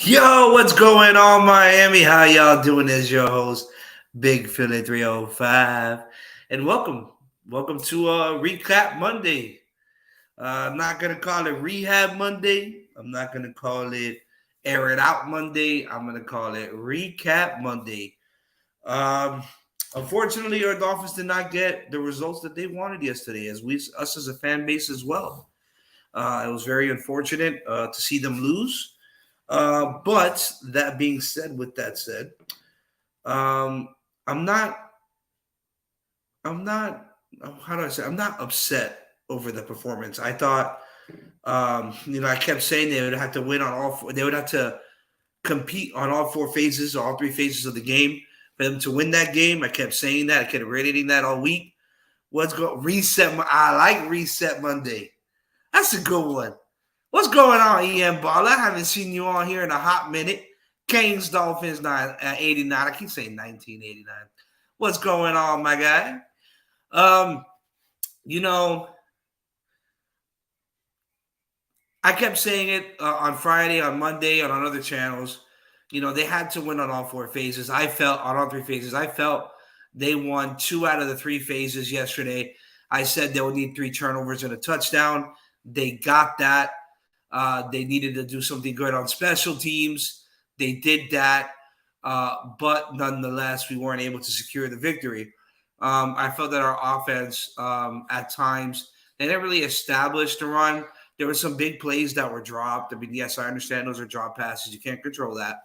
Yo, what's going on, Miami? How y'all doing? As your host, Big Philly 305. And welcome to Recap Monday. I'm not gonna call it Rehab Monday. I'm not gonna call it Air It Out Monday. I'm gonna call it Recap Monday. Um, Unfortunately, our Dolphins did not get the results that they wanted yesterday, us as a fan base as well. It was very unfortunate to see them lose. But that being said, with that said, um, I'm not, I'm not, how do I say? I'm not upset over the performance. I thought, I kept saying they would have to win on all four. They would have to compete on all four phases, all three phases of the game for them to win that game. I kept saying that. I kept reiterating that all week. What's go reset? I like reset Monday. That's a good one. What's going on, EM Ball? I haven't seen you on here in a hot minute. Canes Dolphins 89. I keep saying 1989. What's going on, my guy? Um, you know, I kept saying it on Friday, on Monday, and on other channels. They had to win on all four phases. I felt on all three phases. I felt they won two out of the three phases yesterday. I said they would need three turnovers and a touchdown. They got that. They needed to do something good on special teams. They did that. But nonetheless, we weren't able to secure the victory. I felt that our offense, at times, they didn't really establish the run. There were some big plays that were dropped. I mean, yes, I understand those are drop passes. You can't control that.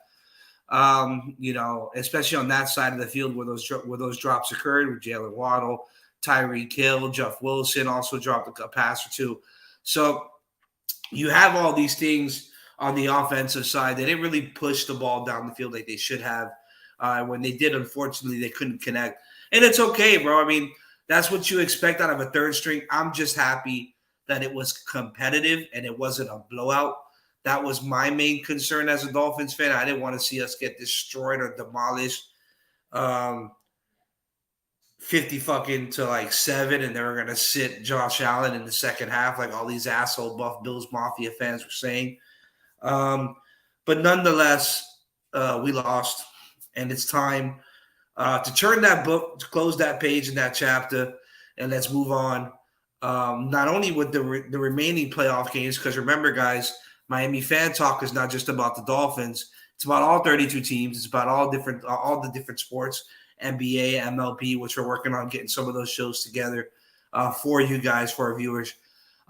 Especially on that side of the field where those drops occurred with Jalen Waddle, Tyreek Hill, Jeff Wilson also dropped a pass or two. So you have all these things on the offensive side. They didn't really push the ball down the field like they should have. When they did, unfortunately, they couldn't connect. And it's okay, bro. I mean, that's what you expect out of a third string. I'm just happy that it was competitive and it wasn't a blowout. That was my main concern as a Dolphins fan. I didn't want to see us get destroyed or demolished. 50 fucking to like 7, and they were gonna sit Josh Allen in the second half, like all these asshole Buff Bills Mafia fans were saying. Um, but nonetheless, we lost, and it's time to turn that book, to close that page in that chapter, and let's move on. Not only with the remaining playoff games, because remember, guys, Miami Fan Talk is not just about the Dolphins. It's about all 32 teams. It's about all the different sports, NBA, MLB, which we're working on getting some of those shows together for you guys, for our viewers.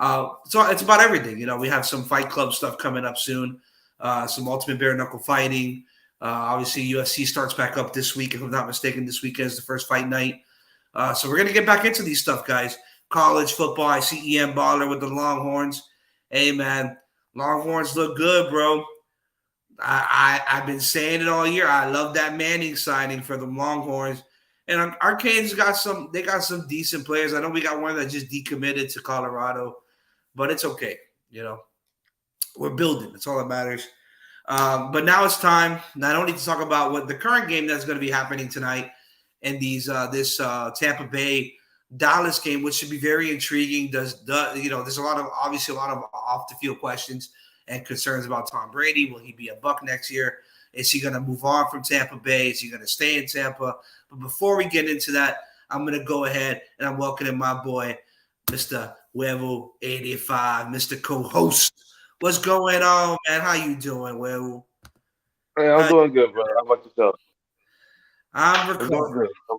So it's about everything. We have some Fight Club stuff coming up soon, some Ultimate Bare Knuckle fighting. Obviously, UFC starts back up this week. If I'm not mistaken, this weekend is the first fight night. So we're going to get back into these stuff, guys. College football. I see EM Baller with the Longhorns. Hey, man, Longhorns look good, bro. I've been saying it all year. I love that Manning signing for the Longhorns. And our Canes got some decent players. I know we got one that just decommitted to Colorado, but it's okay. We're building. That's all that matters. But now it's time not only to talk about what the current game that's going to be happening tonight and this Tampa Bay Dallas game, which should be very intriguing. There's a lot of off the field questions and concerns about Tom Brady. Will he be a Buck next year? Is he going to move on from Tampa Bay? Is he going to stay in Tampa? But before we get into that, I'm going to go ahead and I'm welcoming my boy, Mr. Huevo 85, Mr. Co-host. What's going on, man? How you doing, Huevo? Hey, I'm doing good, brother. How about yourself? I'm I'm doing recovering. good.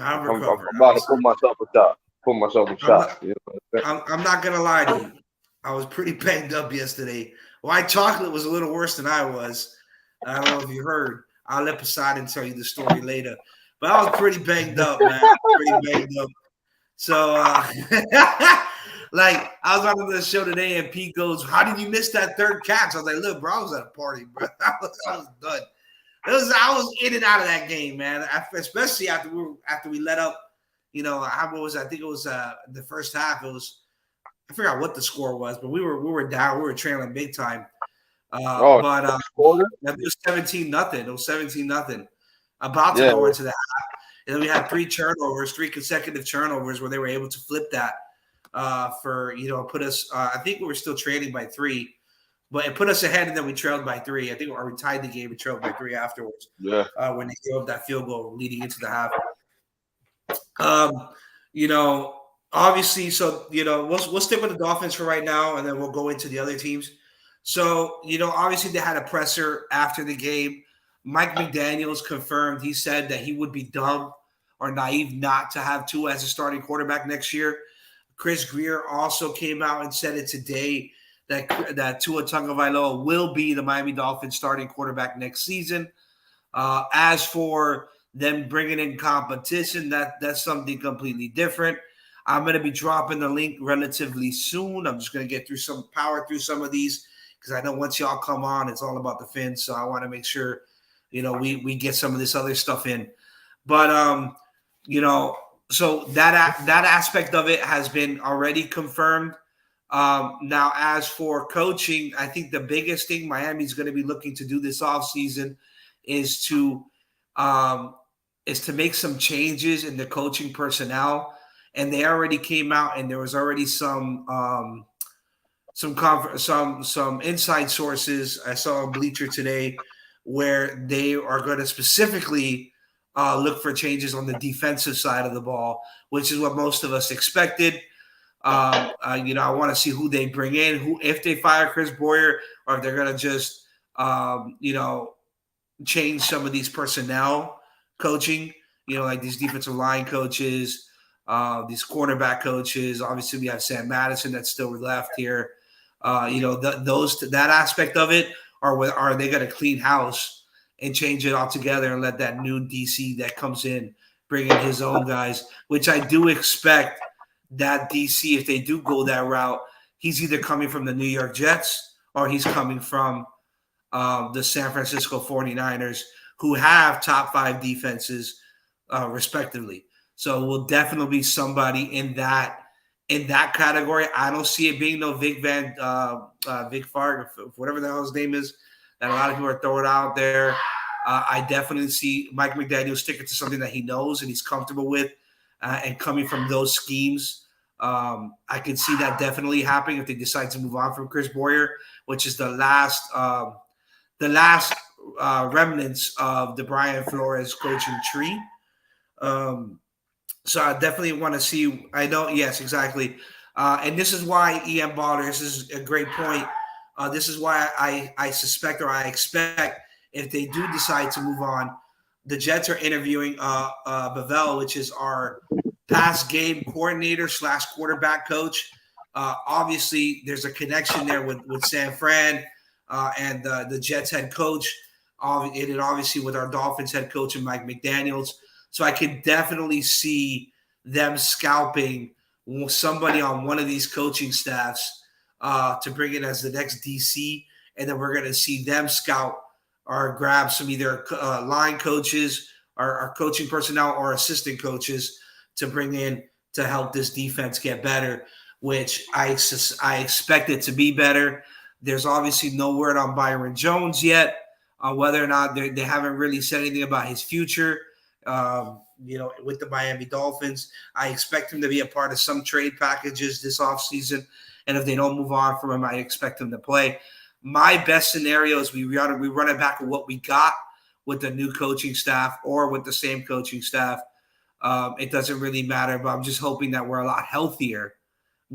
I'm I'm recovering. about to put myself a shot. Put myself a I'm shot. not. You know what I'm saying? I'm not gonna lie to you. I was pretty banged up yesterday. White chocolate was a little worse than I was. I don't know if you heard. I'll let Poseidon tell you the story later. But I was pretty banged up, man. Pretty banged up. So, like, I was on the show today, and Pete goes, "How did you miss that third catch?" I was like, "Look, bro, I was at a party, bro. I was done. I was in and out of that game, man. Especially after we let up. What was I think it was the first half. It was I forgot what the score was, but we were down. We were trailing big time. Oh, But quarter? it was 17-0. It was 17-0. About to Yeah. go into that. And then we had three consecutive turnovers where they were able to flip that put us. I think we were still trailing by 3, but it put us ahead, and then we trailed by 3. I think, or we tied the game and trailed by 3 afterwards. Yeah. When they gave up that field goal leading into the half. Um, you know, obviously, so we'll stick with the Dolphins for right now, and then we'll go into the other teams. So, obviously they had a presser after the game. Mike McDaniels confirmed. He said that he would be dumb or naive not to have Tua as a starting quarterback next year. Chris Greer also came out and said it today that Tua Tagovailoa will be the Miami Dolphins starting quarterback next season. As for them bringing in competition, that's something completely different. I'm going to be dropping the link relatively soon. I'm just going to get through some of these because I know once y'all come on, it's all about the Fins. So I want to make sure, we get some of this other stuff in. But so that aspect of it has been already confirmed. Now, as for coaching, I think the biggest thing Miami's going to be looking to do this offseason is to make some changes in the coaching personnel. And they already came out, and there was already some inside sources I saw on Bleacher today where they are going to specifically look for changes on the defensive side of the ball, which is what most of us expected. I want to see who they bring in, if they fire Chris Boyer, or if they're going to just, change some of these personnel coaching, like these defensive line coaches, these cornerback coaches. Obviously, we have Sam Madison that's still left here. That aspect of it, or are they going to clean house and change it altogether and let that new DC that comes in bring in his own guys, which I do expect that DC, if they do go that route, he's either coming from the New York Jets or he's coming from the San Francisco 49ers, who have top 5 defenses, respectively. So will definitely be somebody in that category. I don't see it being no Vic Farg, whatever the hell his name is, that a lot of people are throwing out there. I definitely see Mike McDaniel sticking to something that he knows and he's comfortable with, and coming from those schemes. I can see that definitely happening if they decide to move on from Chris Boyer, which is the last remnants of the Brian Flores coaching tree. So I definitely want to see. I know, yes, exactly. And this is why EM Baller. This is a great point. This is why I suspect, or I expect, if they do decide to move on, the Jets are interviewing Bavel, which is our pass game coordinator / quarterback coach. Obviously, there's a connection there with San Fran and the Jets head coach, and obviously with our Dolphins head coach and Mike McDaniels. So I can definitely see them scalping somebody on one of these coaching staffs to bring in as the next DC, and then we're going to see them scout or grab some either line coaches or coaching personnel or assistant coaches to bring in to help this defense get better, which I expect it to be better. There's obviously no word on Byron Jones yet, whether or not they haven't really said anything about his future. With the Miami Dolphins, I expect him to be a part of some trade packages this offseason. And if they don't move on from him, I expect him to play. My best scenario is we run it back with what we got with the new coaching staff or with the same coaching staff. It doesn't really matter, but I'm just hoping that we're a lot healthier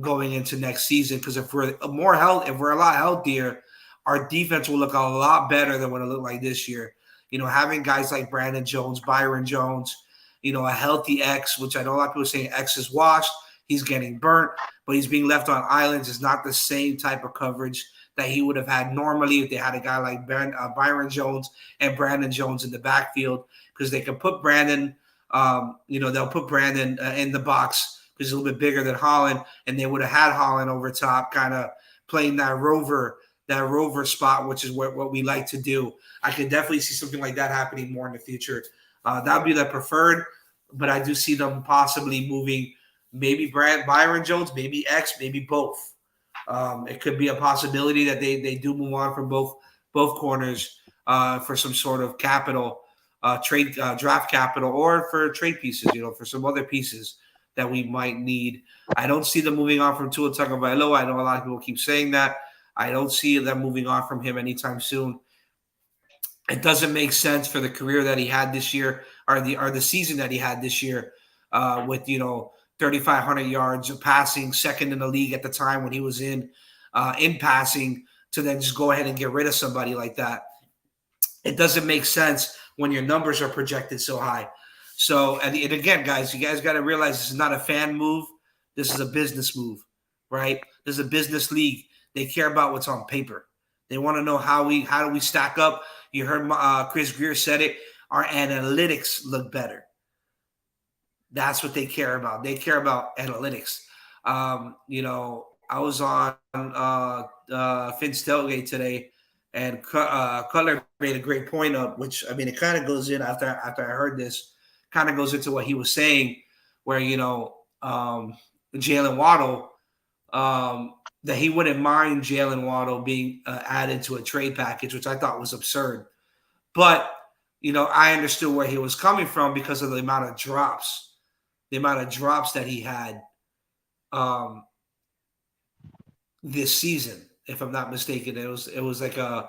going into next season, because if we're a lot healthier, our defense will look a lot better than what it looked like this year. Having guys like Brandon Jones, Byron Jones, a healthy X, which I know a lot of people are saying X is washed. He's getting burnt, but he's being left on islands. Is not the same type of coverage that he would have had normally if they had a guy like Byron Jones and Brandon Jones in the backfield, because they can put Brandon, they'll put Brandon in the box because he's a little bit bigger than Holland, and they would have had Holland over top, kind of playing that rover spot, which is what we like to do. I could definitely see something like that happening more in the future. That would be the preferred, but I do see them possibly moving maybe Byron Jones, maybe X, maybe both. It could be a possibility that they do move on from both corners for some sort of capital, trade draft capital, or for trade pieces, for some other pieces that we might need. I don't see them moving on from Tua Tagovailoa. I know a lot of people keep saying that. I don't see them moving on from him anytime soon. It doesn't make sense for the career that he had this year, or the season that he had this year, with 3,500 yards of passing, second in the league at the time when he was in passing, to then just go ahead and get rid of somebody like that. It doesn't make sense when your numbers are projected so high. So, and again, guys, you guys got to realize this is not a fan move. This is a business move, right? This is a business league. They care about what's on paper. They want to know how do we stack up. You heard Chris Greer said it. Our analytics look better. That's what they care about. They care about analytics. I was on Finn's tailgate today, and Cutler made a great point up, which, I mean, it kind of goes in after I heard this, kind of goes into what he was saying, where, Jalen Waddle, that he wouldn't mind Jalen Waddle being added to a trade package, which I thought was absurd. But, I understood where he was coming from because of the amount of drops that he had this season, if I'm not mistaken. It was like a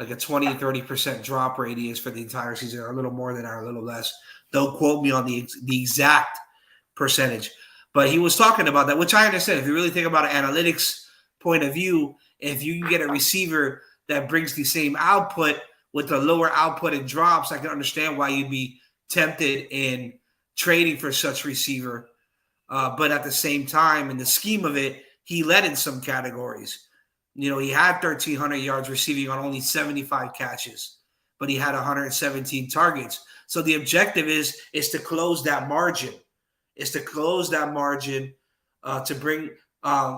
20-30% drop radius for the entire season, or a little more than that, or a little less. Don't quote me on the exact percentage. But he was talking about that, which I understand. If you really think about an analytics point of view, if you can get a receiver that brings the same output with the lower output and drops, I can understand why you'd be tempted in trading for such receiver. But at the same time, in the scheme of it, he led in some categories. He had 1,300 yards receiving on only 75 catches, but he had 117 targets. So the objective is to close that margin. To bring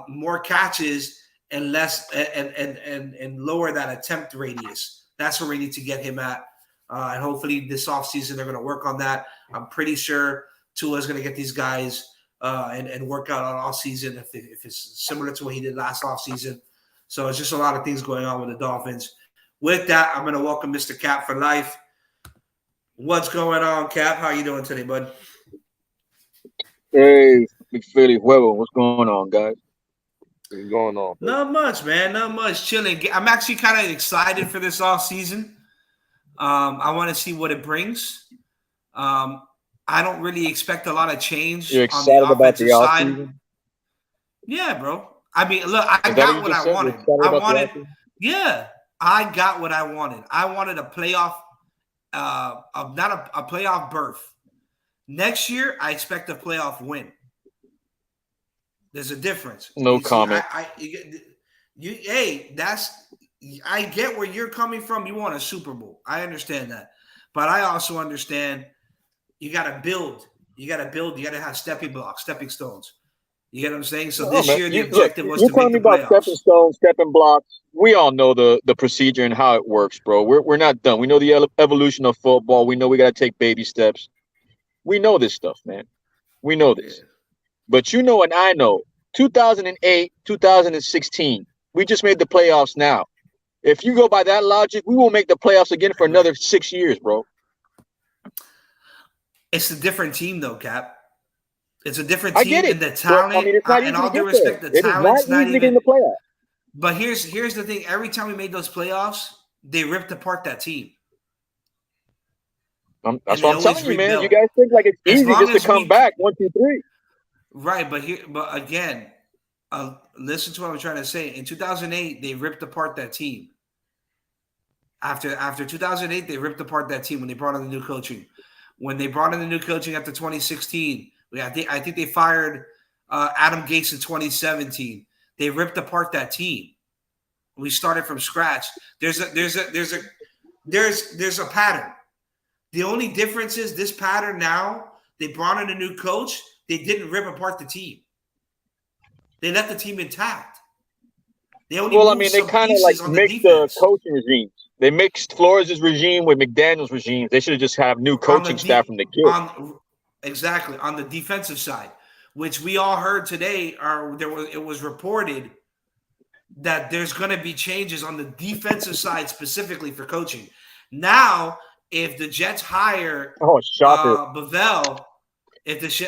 more catches and less and lower that attempt radius. That's where we need to get him at. And hopefully this offseason they're going to work on that. I'm pretty sure Tua is going to get these guys and work out on all season if it's similar to what he did last offseason. So it's just a lot of things going on with the Dolphins. With that, I'm going to welcome Mr. Cap for life. What's going on, Cap? How you doing today, bud? Hey, Big Philly, Huevo, what's going on, guys? What's going on? Not much, man. Not much. Chilling. I'm actually kind of excited for this off season. I want to see what it brings. I don't really expect a lot of change. You're excited on the about the offensive side. offseason? Yeah, bro. I mean, look, I got what I wanted. I got what I wanted. I wanted a playoff, not a playoff berth. Next year, I expect a playoff win. There's a difference. No comment. I get where you're coming from. You want a Super Bowl. I understand that. But I also understand you got to build. You got to have stepping blocks, stepping stones. You get what I'm saying? So this year, the objective was to make the playoffs. You're talking about stepping stones, stepping blocks. We all know the procedure and how it works, bro. We're not done. We know the evolution of football. We know we got to take baby steps. We know this stuff, man. We know this. Yeah. But and I know, 2008, 2016, we just made the playoffs now. If you go by that logic, we won't make the playoffs again for another 6 years, bro. It's a different team, though, Cap. It's a different team. I get it. And the talent, well, I mean, it's not easy all to due get respect, there. The talent's not even in the playoffs. But here's the thing. Every time we made those playoffs, they ripped apart that team. That's what I'm telling you, man. You guys think like it's easy just to come back 1, 2, 3. Right, but again, listen to what I'm trying to say. In 2008, they ripped apart that team. After 2008, they ripped apart that team when they brought in the new coaching. When they brought in the new coaching after 2016, I think they fired Adam Gase in 2017. They ripped apart that team. We started from scratch. There's a pattern. The only difference is this pattern now, they brought in a new coach. They didn't rip apart the team. They left the team intact. They kind of like mixed the coaching regimes. They mixed Flores' regime with McDaniel's regime. They should have just have new coaching staff from the kids. Exactly. On the defensive side, which we all heard today, it was reported that there's going to be changes on the defensive side specifically for coaching. Now, if the Jets hire Bevell,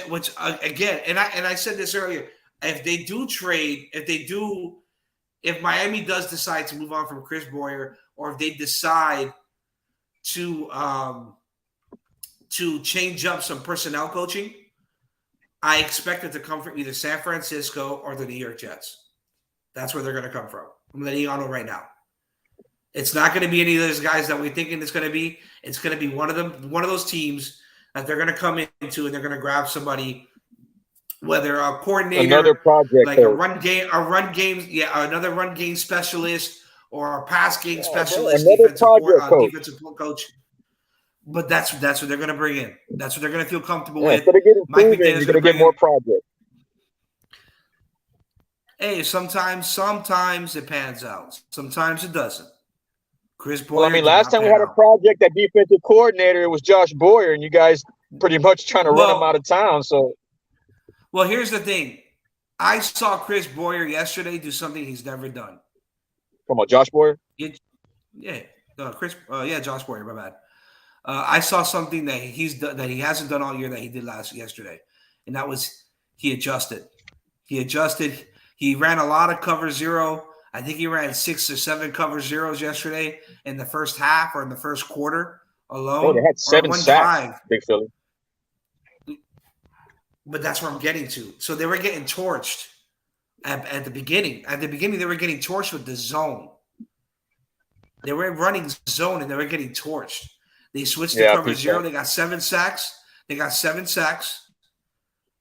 which again, and I said this earlier, if they do if Miami does decide to move on from Chris Boyer, or if they decide to change up some personnel coaching, I expect it to come from either San Francisco or the New York Jets. That's where they're going to come from. I'm letting you all know right now. It's not going to be any of those guys that we're thinking it's going to be. It's going to be one of those teams that they're going to come into, and they're going to grab somebody, whether a coordinator, Another project, like coach. another run game specialist or a pass game specialist, another defensive coach. But that's what they're going to bring in. That's what they're going to feel comfortable with. Instead of getting Mike proven, McDaniel's you're going to get more projects. Hey, sometimes it pans out. Sometimes it doesn't. Chris Boyer. Well, I mean, last time we had a project at defensive coordinator, it was Josh Boyer, and you guys pretty much trying to run him out of town. So, well, here's the thing. I saw Chris Boyer yesterday do something he's never done. Come on, Josh Boyer? Josh Boyer, my bad. I saw something that he hasn't done all year that he did yesterday, and that was he adjusted. He ran a lot of cover zero. I think he ran 6 or 7 cover zeros yesterday in the first half or in the first quarter alone. Oh, they had 7 sacks, Big Philly. But that's where I'm getting to. So they were getting torched at the beginning. At the beginning, they were getting torched with the zone. They were running zone, and they were getting torched. They switched to cover zero. They got 7 sacks.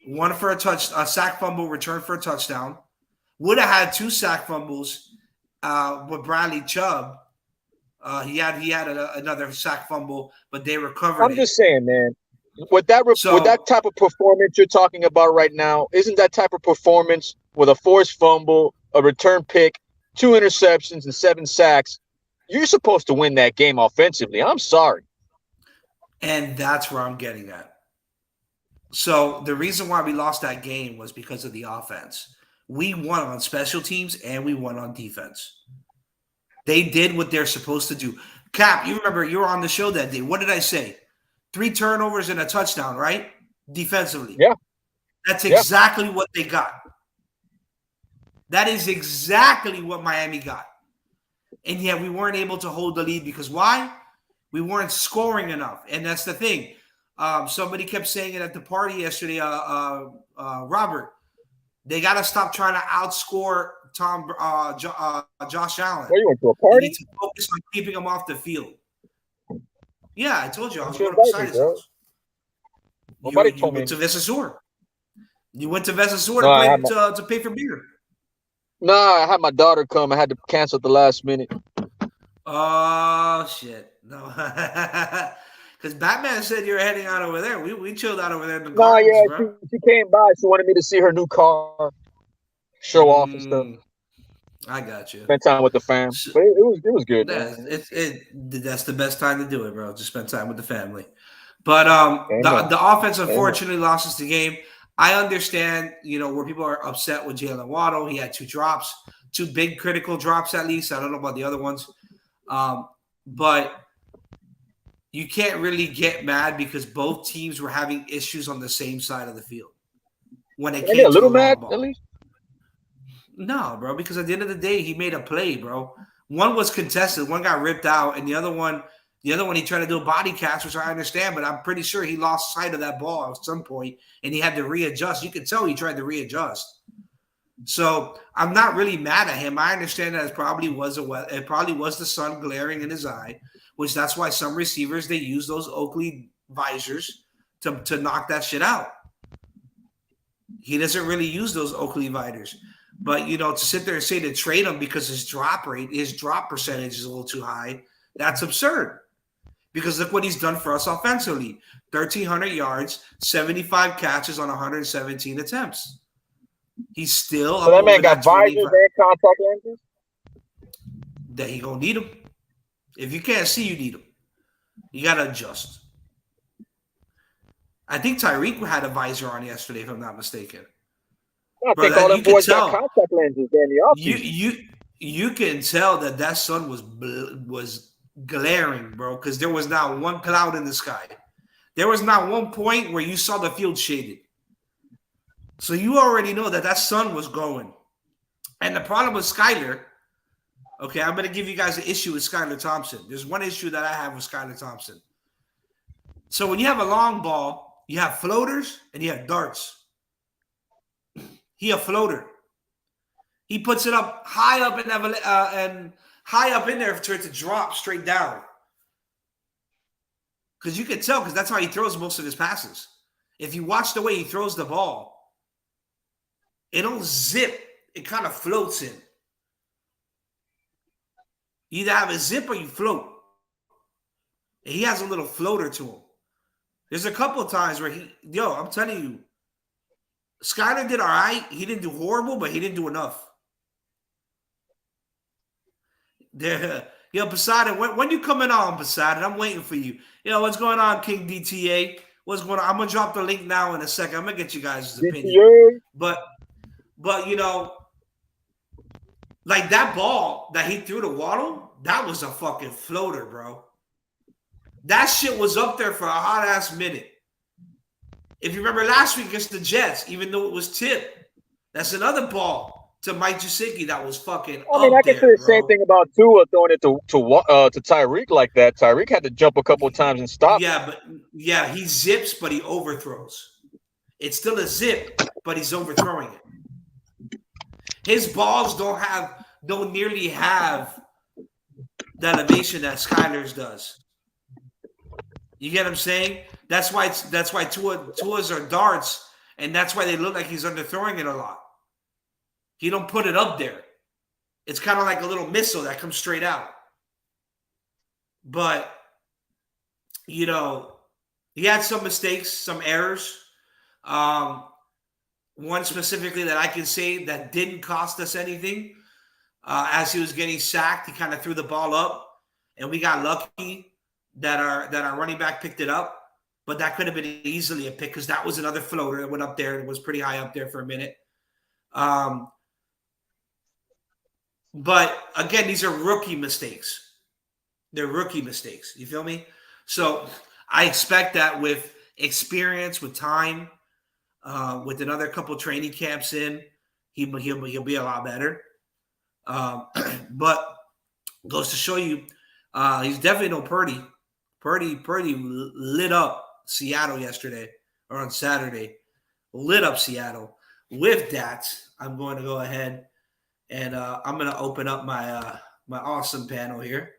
One for a sack fumble, return for a touchdown. Would have had 2 sack fumbles with Bradley Chubb. He had another sack fumble, but they recovered. I'm just saying, man. With that type of performance you're talking about right now, isn't that type of performance with a forced fumble, a return pick, 2 interceptions, and 7 sacks? You're supposed to win that game offensively. I'm sorry. And that's where I'm getting at. So the reason why we lost that game was because of the offense. We won on special teams and we won on defense. They did what they're supposed to do. Cap, you remember you were on the show that day. What did I say? 3 turnovers and a touchdown, right? Defensively. Yeah. That's exactly what they got. That is exactly what Miami got. And yet we weren't able to hold the lead because why? We weren't scoring enough. And that's the thing. Somebody kept saying it at the party yesterday, Robert. They got to stop trying to outscore Josh Allen. Where you went to a party? They need to focus on keeping him off the field. Yeah, I told you. I was going to his house. Nobody told me. You went to Vesasur. You went to Vesasur to pay for beer. No, I had my daughter come. I had to cancel at the last minute. Oh, shit. No. Because Batman said you were heading out over there. We chilled out over there in the gardens, bro. She came by. She wanted me to see her new car, show off and stuff. I got you. Spend time with the fam. But it was good. That's the best time to do it, bro. Just spend time with the family. But the offense unfortunately lost us the game. I understand, where people are upset with Jalen Waddle. He had 2 drops, 2 big critical drops at least. I don't know about the other ones. But you can't really get mad because both teams were having issues on the same side of the field. When it came to a little mad, at least? No, bro, because at the end of the day, he made a play, bro. One was contested, one got ripped out, and the other one he tried to do a body catch, which I understand, but I'm pretty sure he lost sight of that ball at some point, and he had to readjust. You could tell he tried to readjust. So I'm not really mad at him. I understand that it probably was the sun glaring in his eye, which that's why some receivers, they use those Oakley visors to knock that shit out. He doesn't really use those Oakley visors. But, to sit there and say to trade him because his drop percentage is a little too high, that's absurd. Because look what he's done for us offensively. 1,300 yards, 75 catches on 117 attempts. He's still so that man got visors and contact lenses? That he gonna need them. If you can't see, you need them. You gotta adjust. I think Tyreek had a visor on yesterday, if I'm not mistaken. I think all them boys got contact lenses in the offseason. You can tell that sun was glaring, bro, because there was not one cloud in the sky. There was not one point where you saw the field shaded. So you already know that sun was going. And the problem with Skyler Okay, I'm going to give you guys an issue with Skylar Thompson. There's one issue that I have with Skylar Thompson. So when you have a long ball, you have floaters and you have darts. He a floater. He puts it up high up and high up in there for it to drop straight down. Because you can tell, because that's how he throws most of his passes. If you watch the way he throws the ball, it don't zip. It kind of floats in. You either have a zip or you float. And he has a little floater to him. There's a couple of times where I'm telling you, Skyler did all right. He didn't do horrible, but he didn't do enough. Poseidon, when you coming on, Poseidon? I'm waiting for you. What's going on, King DTA? What's going on? I'm gonna drop the link now in a second. I'm gonna get you guys' opinion. But like that ball that he threw to Waddle, that was a fucking floater, bro. That shit was up there for a hot ass minute. If you remember last week against the Jets, even though it was tipped, that's another ball to Mike Gesicki that was fucking. I can say the same thing about Tua throwing it to Tyreek like that. Tyreek had to jump a couple of times and stop. Yeah, he zips, but he overthrows. It's still a zip, but he's overthrowing it. His balls don't nearly have the elevation that Skyler's does. You get what I'm saying? That's why Tua's are darts, and that's why they look like he's underthrowing it a lot. He don't put it up there. It's kind of like a little missile that comes straight out. But, he had some mistakes, some errors. One specifically that I can say that didn't cost us anything. As he was getting sacked, he kind of threw the ball up, and we got lucky that our running back picked it up. But that could have been easily a pick because that was another floater that went up there and was pretty high up there for a minute. But again, these are rookie mistakes. They're rookie mistakes. You feel me? So I expect that with experience, with time, with another couple training camps in, he'll be a lot better. But goes to show you, he's definitely no Purdy. Purdy lit up Seattle yesterday or on Saturday. Lit up Seattle. With that, I'm going to go ahead and I'm going to open up my awesome panel here.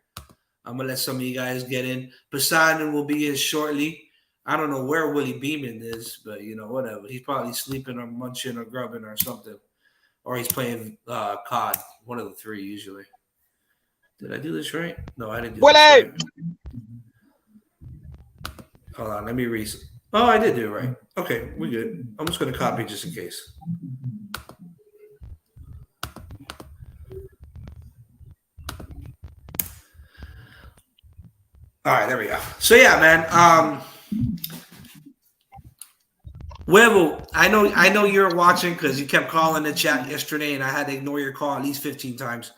I'm going to let some of you guys get in. Poseidon will be in shortly. I don't know where Willie Beeman is, but, whatever. He's probably sleeping or munching or grubbing or something. Or he's playing COD. One of the three, usually. Did I do this right? No, I didn't do this right. Hold on, let me read. Oh, I did do it right. Okay, we good. I'm just going to copy just in case. All right, there we go. So yeah, man. Huevo, I know you're watching because you kept calling the chat yesterday, and I had to ignore your call at least 15 times.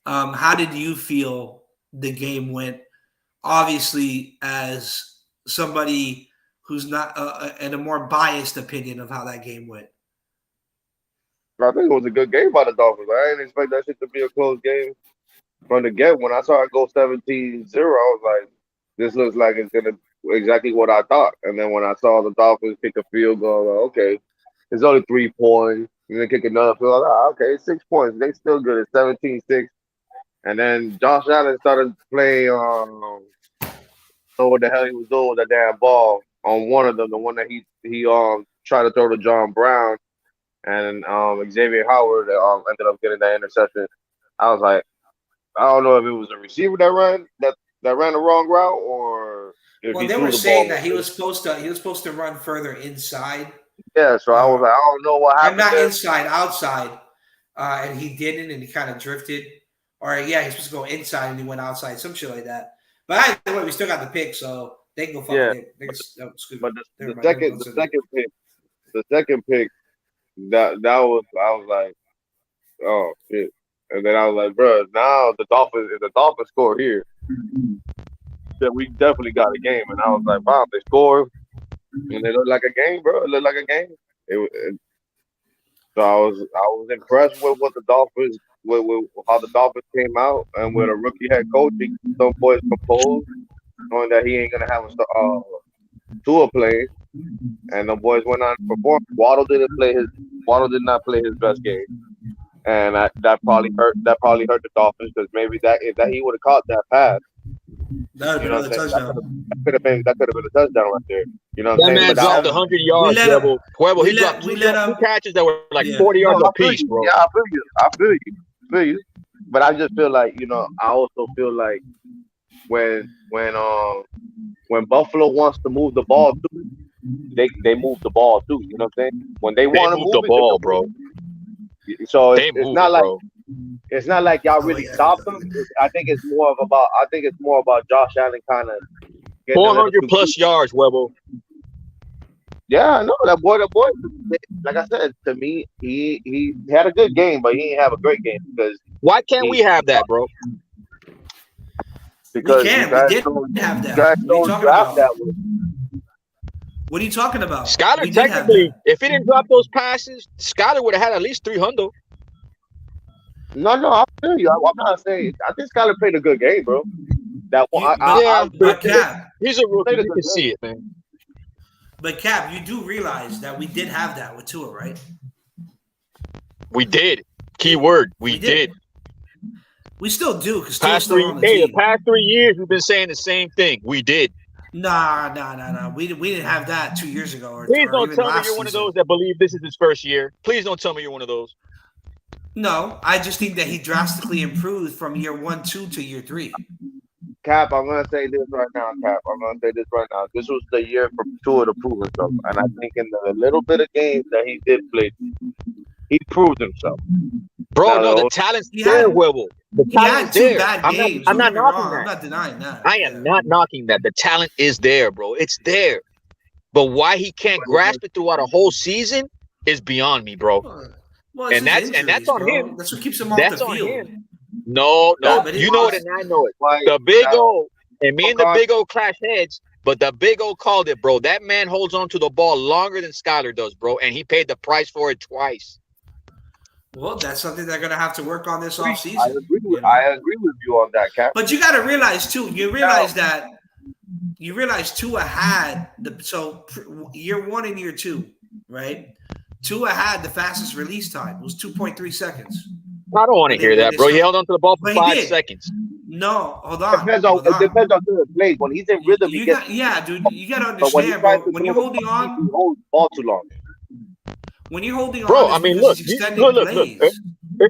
How did you feel the game went? Obviously, as somebody who's not in a more biased opinion of how that game went. I think it was a good game by the Dolphins. I didn't expect that shit to be a close game from the get. When I saw it go 17-0, I was like, this looks like it's going to exactly what I thought. And then when I saw the Dolphins kick a field goal, I was like, okay, it's only 3 points. And then kick another field goal. Okay, 6 points. They still good at 17-6. And then Josh Allen started playing what the hell he was doing with that damn ball on one of them, the one that he tried to throw to John Brown, and Xavier Howard ended up getting that interception. I was like, I don't know if it was a receiver that ran the wrong route or if they were saying that he was supposed to run further inside. Yeah, so I was like, I don't know what happened. I'm not inside, outside, and he didn't, and he kind of drifted. Or he's supposed to go inside and he went outside, some shit like that. But either way, we still got the pick, so they can go fuck it. But the second pick, that was, I was like, oh shit. And then I was like, bro, now the Dolphins score here, then we definitely got a game. And I was like, wow, they scored, and it looked like a game, bro. It looked like a game. So I was impressed with what the Dolphins with how the Dolphins came out and with a rookie head coach, some boys composed, knowing that he ain't gonna have a Tua play, and the boys went on to perform. Waddle did not play his best game, and that probably hurt. That probably hurt the Dolphins because maybe that if that he would have caught that pass, That would you have know been what I'm another saying? touchdown. That could have been a touchdown right there. You know what That I'm saying? man But dropped that, 100 We yards, let him. Huevo. He We dropped let. We let two him. catches that were like Yeah. 40 yards no, I feel apiece, you. bro. Yeah, I feel you. I feel you. But I just feel like I also feel like when when um when Buffalo wants to move the ball too, they move the ball too. You know what I'm saying? When they They want to moved the move it, they ball, can move bro. it. So They it's move not it, like bro. y'all Oh really yeah. stopped them. I think it's more about Josh Allen kind of getting a little 400 too plus yards, Huevo. Yeah, I know that boy. Like I said, to me, he had a good game, but he didn't have a great game Why can't we he have that, bro? We because can. We did have you guys that. What are you don't talking draft about? that way. What are you talking about? Skyler, We did have technically, that. if he didn't drop those passes, Skyler would have had at least 300. No, I feel you. I'm not saying. I think Skyler played a good game, bro. That one, You, Yeah, I but Cap, he's a rookie. played a You good can game. see it, man. but Cap, you do realize that we did have that with Tua, right? We did. Key word, we We did. did. We still do because Tua's Past still on the the team. past 3 years, we've been saying the same thing. We did. Nah. We didn't have that 2 years ago Please or don't even tell me last you're one of season. those that believe this is his first year. Please don't tell me you're one of those. No, I just think that he drastically improved from year 1, 2 to year 3. Cap, I'm gonna say this right now, Cap. I'm gonna say this right now. This was the year for Tua to prove himself, and I think in the little bit of games that he did play, he proved himself. Bro, Now, no, the talent's He there, had Huevo. The he talent is had two there. bad games. I'm Don't not get me knocking wrong. I'm that. not denying that. I Yeah. am not knocking that. The talent is there, bro. It's there. But why he can't grasp it throughout a whole season is beyond me, bro. Well, it's And his that's injuries, on bro. him. That's what keeps him off the That's on field. him. No, Yeah, no, but you know it and I know it. The Big O and me and the Big O clash heads, but the Big O called it, bro. That man holds on to the ball longer than Skyler does, bro, and he paid the price for it twice. Well, that's something they're gonna have to work on this I offseason. I agree with you on that, Cap. But you got to realize too. You realize Tua had year 1 and year 2, right? Tua had the fastest release time. It was 2.3 seconds. I don't want to hear that, bro. He held on to the ball for But he 5 did. seconds. No, hold It on. depends on the play. When he's in rhythm, he gets. Dude. You got to But when he understand, tries bro. to When throw you're the holding ball, he on, holds the ball too long. when you're holding Bro, on, I it's mean, because look, he's extending look. plays.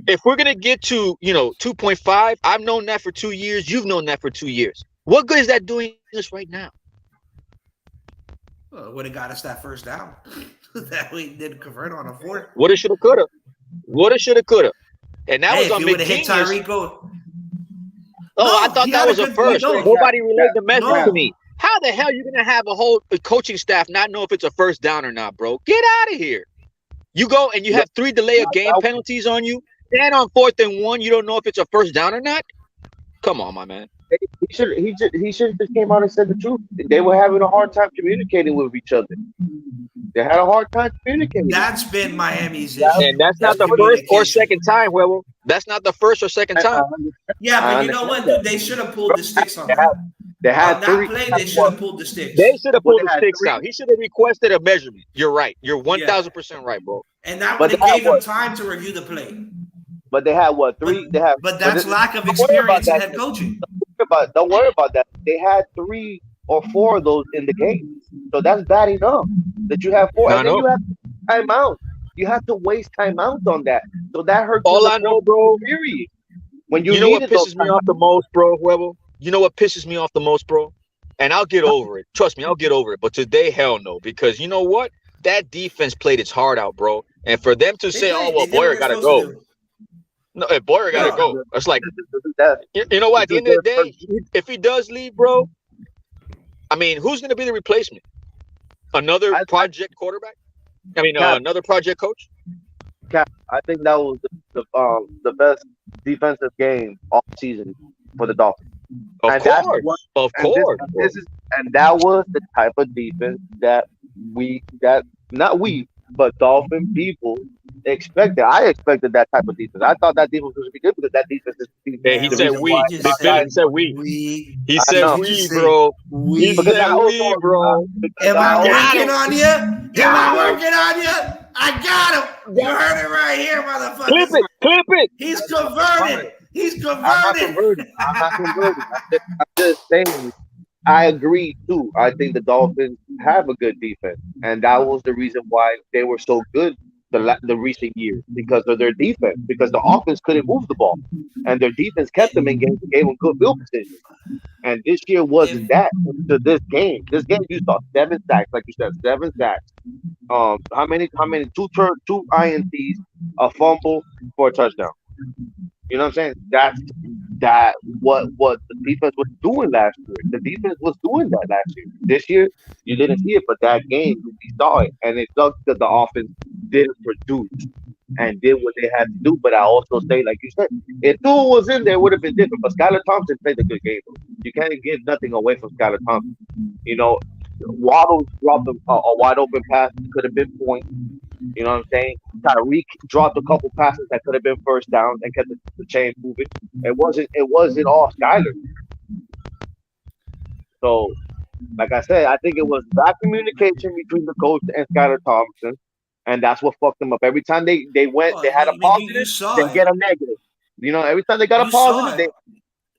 If we're gonna get to 2.5, I've known that for 2 years. You've known that for 2 years. What good is that doing us right now? Well, it would have got us that first down. That we didn't convert on a 4th. Woulda, shoulda, coulda. Woulda, shoulda, coulda. And that was if on you would have hit McGenius. Tyreek, I thought that was a first. no. Nobody relayed the message No. to me. How the hell are you gonna have a whole coaching staff not know if it's a first down or not, bro? Get out of here. You go and you have 3 delay of game penalties on you, and on 4th and 1, you don't know if it's a first down or not. Come on, my man. He should just came out and said the truth. They were having a hard time communicating with each other. They had a hard time communicating. That's been Miami's issue. And that's not the first or second time, Huevo. That's not the first or second time. Yeah, but you know what, dude? They should have pulled the sticks on that. They had On that play, they should have pulled the sticks. They should have pulled the had sticks 3. out. He should have requested a measurement. You're right. You're 1,000% right, bro. And that But would have gave him time to review the play. But they had what 3? They had. But that's lack of don't worry about experience in that. head coaching. Don't worry about that. They had 3 or 4 of those in the game, so that's bad enough. That you have 4, and then you have timeout. You have to waste timeouts on that, so that hurts. All I know, bro. Period. When you know what needed pisses me off the most, bro, Huevo? You know what pisses me off the most, bro? And I'll get over it. Trust me, I'll get over it. But today, hell no. Because you know what? That defense played its heart out, bro. And for them to say, oh, well, Boyer got to go. No, Boyer got to go. It's like, you know what? At the end of the day, if he does leave, bro, I mean, who's going to be the replacement? Another project quarterback? I mean, another project coach? I think that was the best defensive game all season for the Dolphins. Of course. And that was the type of defense that not we, but Dolphin people expected. I expected that type of defense. I thought that defense was going to be good because that defense is Hey, he the Man, said reason why we. you Big just my Billy guys said said won. we. we. He I said Did know you just we, say bro. He because we? said I we, also bro. because Am I I also Got working him. on you? Am I Got him. working on you? I got him. You Got him. heard it right here, Clip motherfuckers. it. Clip it. He's that's converted. fine. He's I'm not converted. converting. I'm not converting. I'm just saying. I agree too. I think the Dolphins have a good defense, and that was the reason why they were so good the recent years because of their defense. Because the offense couldn't move the ball, and their defense kept them in games and gave them good field position. And this year If wasn't that to this game. This game you saw 7 sacks, like you said, 7 sacks. How many? How many? Two ints, a fumble for a touchdown. You know what I'm saying? That what the defense was doing last year. The defense was doing that last year. This year you didn't see it, but that game we saw it, and it sucks because the offense didn't produce and did what they had to do. But I also say, like you said, if Tua was in there, it would have been different. But Skylar Thompson played a good game. You can't give nothing away from Skylar Thompson. You know, Waddle dropped a wide open pass that could have been point. You know what I'm saying? Tyreek dropped a couple passes that could have been first down and kept the chain moving. It wasn't all Skyler. So, like I said, I think it was bad communication between the coach and Skylar Thompson, and that's what fucked them up. Every time they went, well, they had a I mean, you positive, saw they it. get a negative. You know, every time they got a You saw positive, it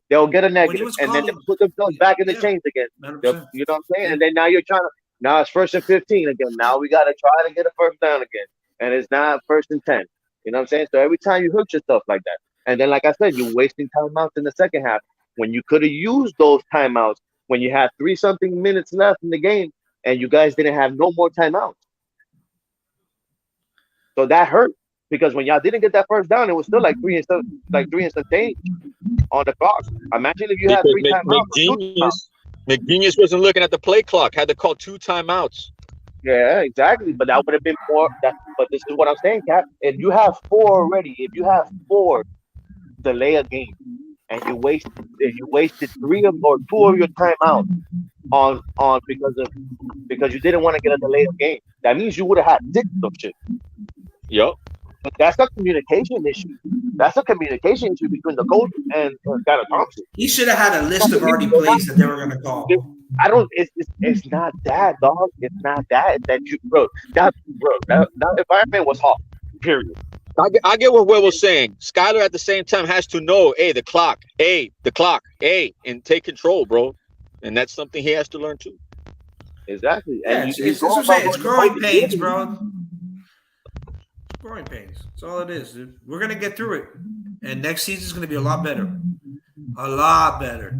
they'll get a when he negative, was and then calling. they'll put themselves back in the Yeah, chains again. 100%. You know what I'm saying? Yeah. And then now you're trying to now it's 1st and 15 again. Now we got to try to get a first down again, and it's not 1st and 10. You know what I'm saying? So every time you hurt yourself like that, and then like I said, you're wasting timeouts in the second half when you could have used those timeouts when you had 3 something minutes left in the game, and you guys didn't have no more timeouts. So that hurt because when y'all didn't get that first down, it was still like 3 and some change on the clock. Imagine if you had Because three timeouts or two timeouts. McGenius wasn't looking at the play clock. Had to call 2 timeouts. Yeah, exactly. But that would have been more. But this is what I'm saying, Cap. If you have four already, if you have four, delay a game, and you wasted three of or two of your timeouts on because you didn't want to get a delay of game. That means you would have had six of shit. Yup. But that's a communication issue. That's a communication issue between the coach and Skylar Thompson. He should have had a list of already plays that they were going to call. I don't. It's not that, dog. It's not that. That you, bro. That environment was hot. Period. I get what Will was saying. Skyler at the same time has to know, hey, the clock, and take control, bro. And that's something he has to learn too. Exactly. Yeah, And it's what I'm saying. It's growing pains, bro. Growing pains. That's all it is, dude. We're gonna get through it, and next season's gonna be a lot better, a lot better.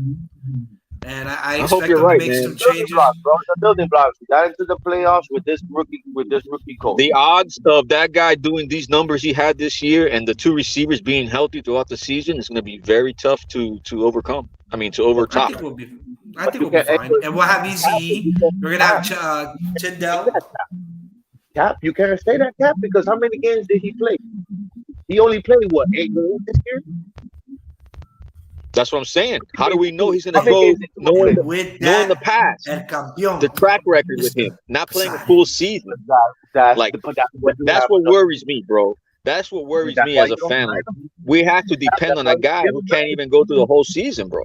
And I hope expect you're them to right, make man. some building changes. blocks, bro. The building blocks. We got into the playoffs with this rookie coach. The odds of that guy doing these numbers he had this year and the two receivers being healthy throughout the season is going to be very tough to overcome. I mean, to I overtop. think we'll be. I But think you we'll be can't. fine, and we'll have EZE. We're gonna have Tyndall. Cap. You can't say that, Cap, because how many games did he play? He only played what 8 games this year. That's what I'm saying. How do we know he's going How to many go games did he play? knowing With the that, past, El Campeón. the track record with Mr. him, not playing a Side. full season? That's Like but that's what you that's have what enough. worries me, bro. That's what worries That's me why as you a don't fan. sign Like him. we have to depend That's on why a you guy give who him can't even go through the whole season, bro.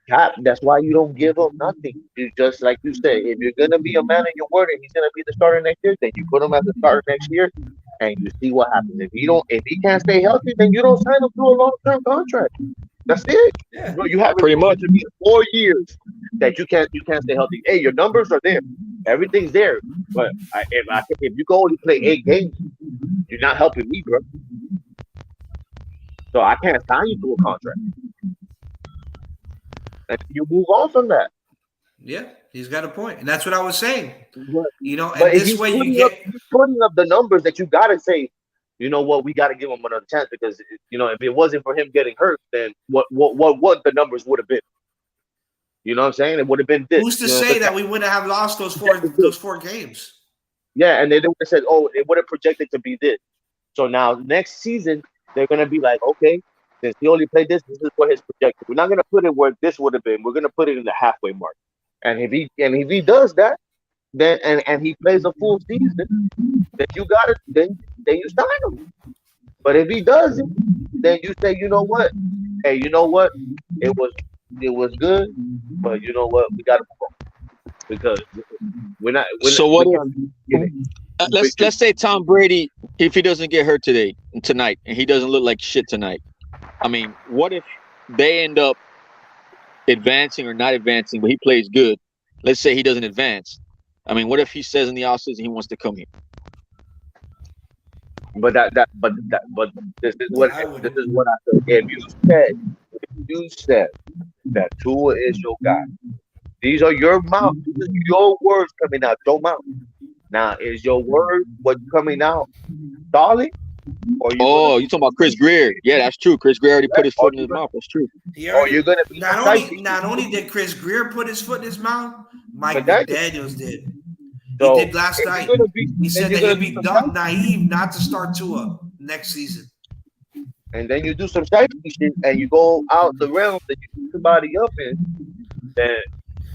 Cap. That's why you don't give him nothing. You just like you said, if you're gonna be a man of your word and he's gonna be the starter next year, then you put him as the starter next year, and you see what happens. If he can't stay healthy, then you don't sign him to a long-term contract. That's it. Yeah. Bro, you have Pretty much. to be 4 years that you can't stay healthy. Hey, your numbers are there, everything's there. But if you can only play 8 games, you're not helping me, bro. So I can't sign you to a contract. And you move on from that. Yeah, he's got a point, and that's what I was saying. But, You know, and but if this he's way you putting up the numbers that you gotta say, you know what, we gotta give him another chance because if it wasn't for him getting hurt, then what the numbers would have been. You know what I'm saying? It would have been this. Who's to say that we wouldn't have lost those four games? Yeah, and they would have said, oh, it would have projected to be this. So now next season they're gonna be like, okay, since he only played this is what his projection. We're not gonna put it where this would have been. We're gonna put it in the halfway mark. And if he does that, and he plays a full season, then you got it. Then you sign him. But if he doesn't, then you say, you know what? Hey, you know what? It was it was good, but you know what? We got to move on because So we what can't get if it. let's say Tom Brady, if he doesn't get hurt tonight, and he doesn't look like shit tonight. I mean, what if they end up advancing or not advancing, but he plays good? Let's say he doesn't advance. I mean, what if he says in the offseason he wants to come here? But I this wouldn't. is what I said. If you said that Tua is your guy, these are your mouth. This is your words coming out your mouth. Now, is your word what's coming out solid, or you gonna Oh, be you talking about Chris Greer? Yeah, that's true. Chris Greer already put correct, his foot in his mouth. That's true. He or already you're gonna be some shifty shit? not only did Chris Greer put his foot in his mouth, Mike McDaniel. McDaniels did. He So did last if you're night. gonna be, He then said you're that gonna he'll do be some shifty, naive not to start Tua next season. and then you do some shifty shit, and you go out the realm that you put somebody up in. Then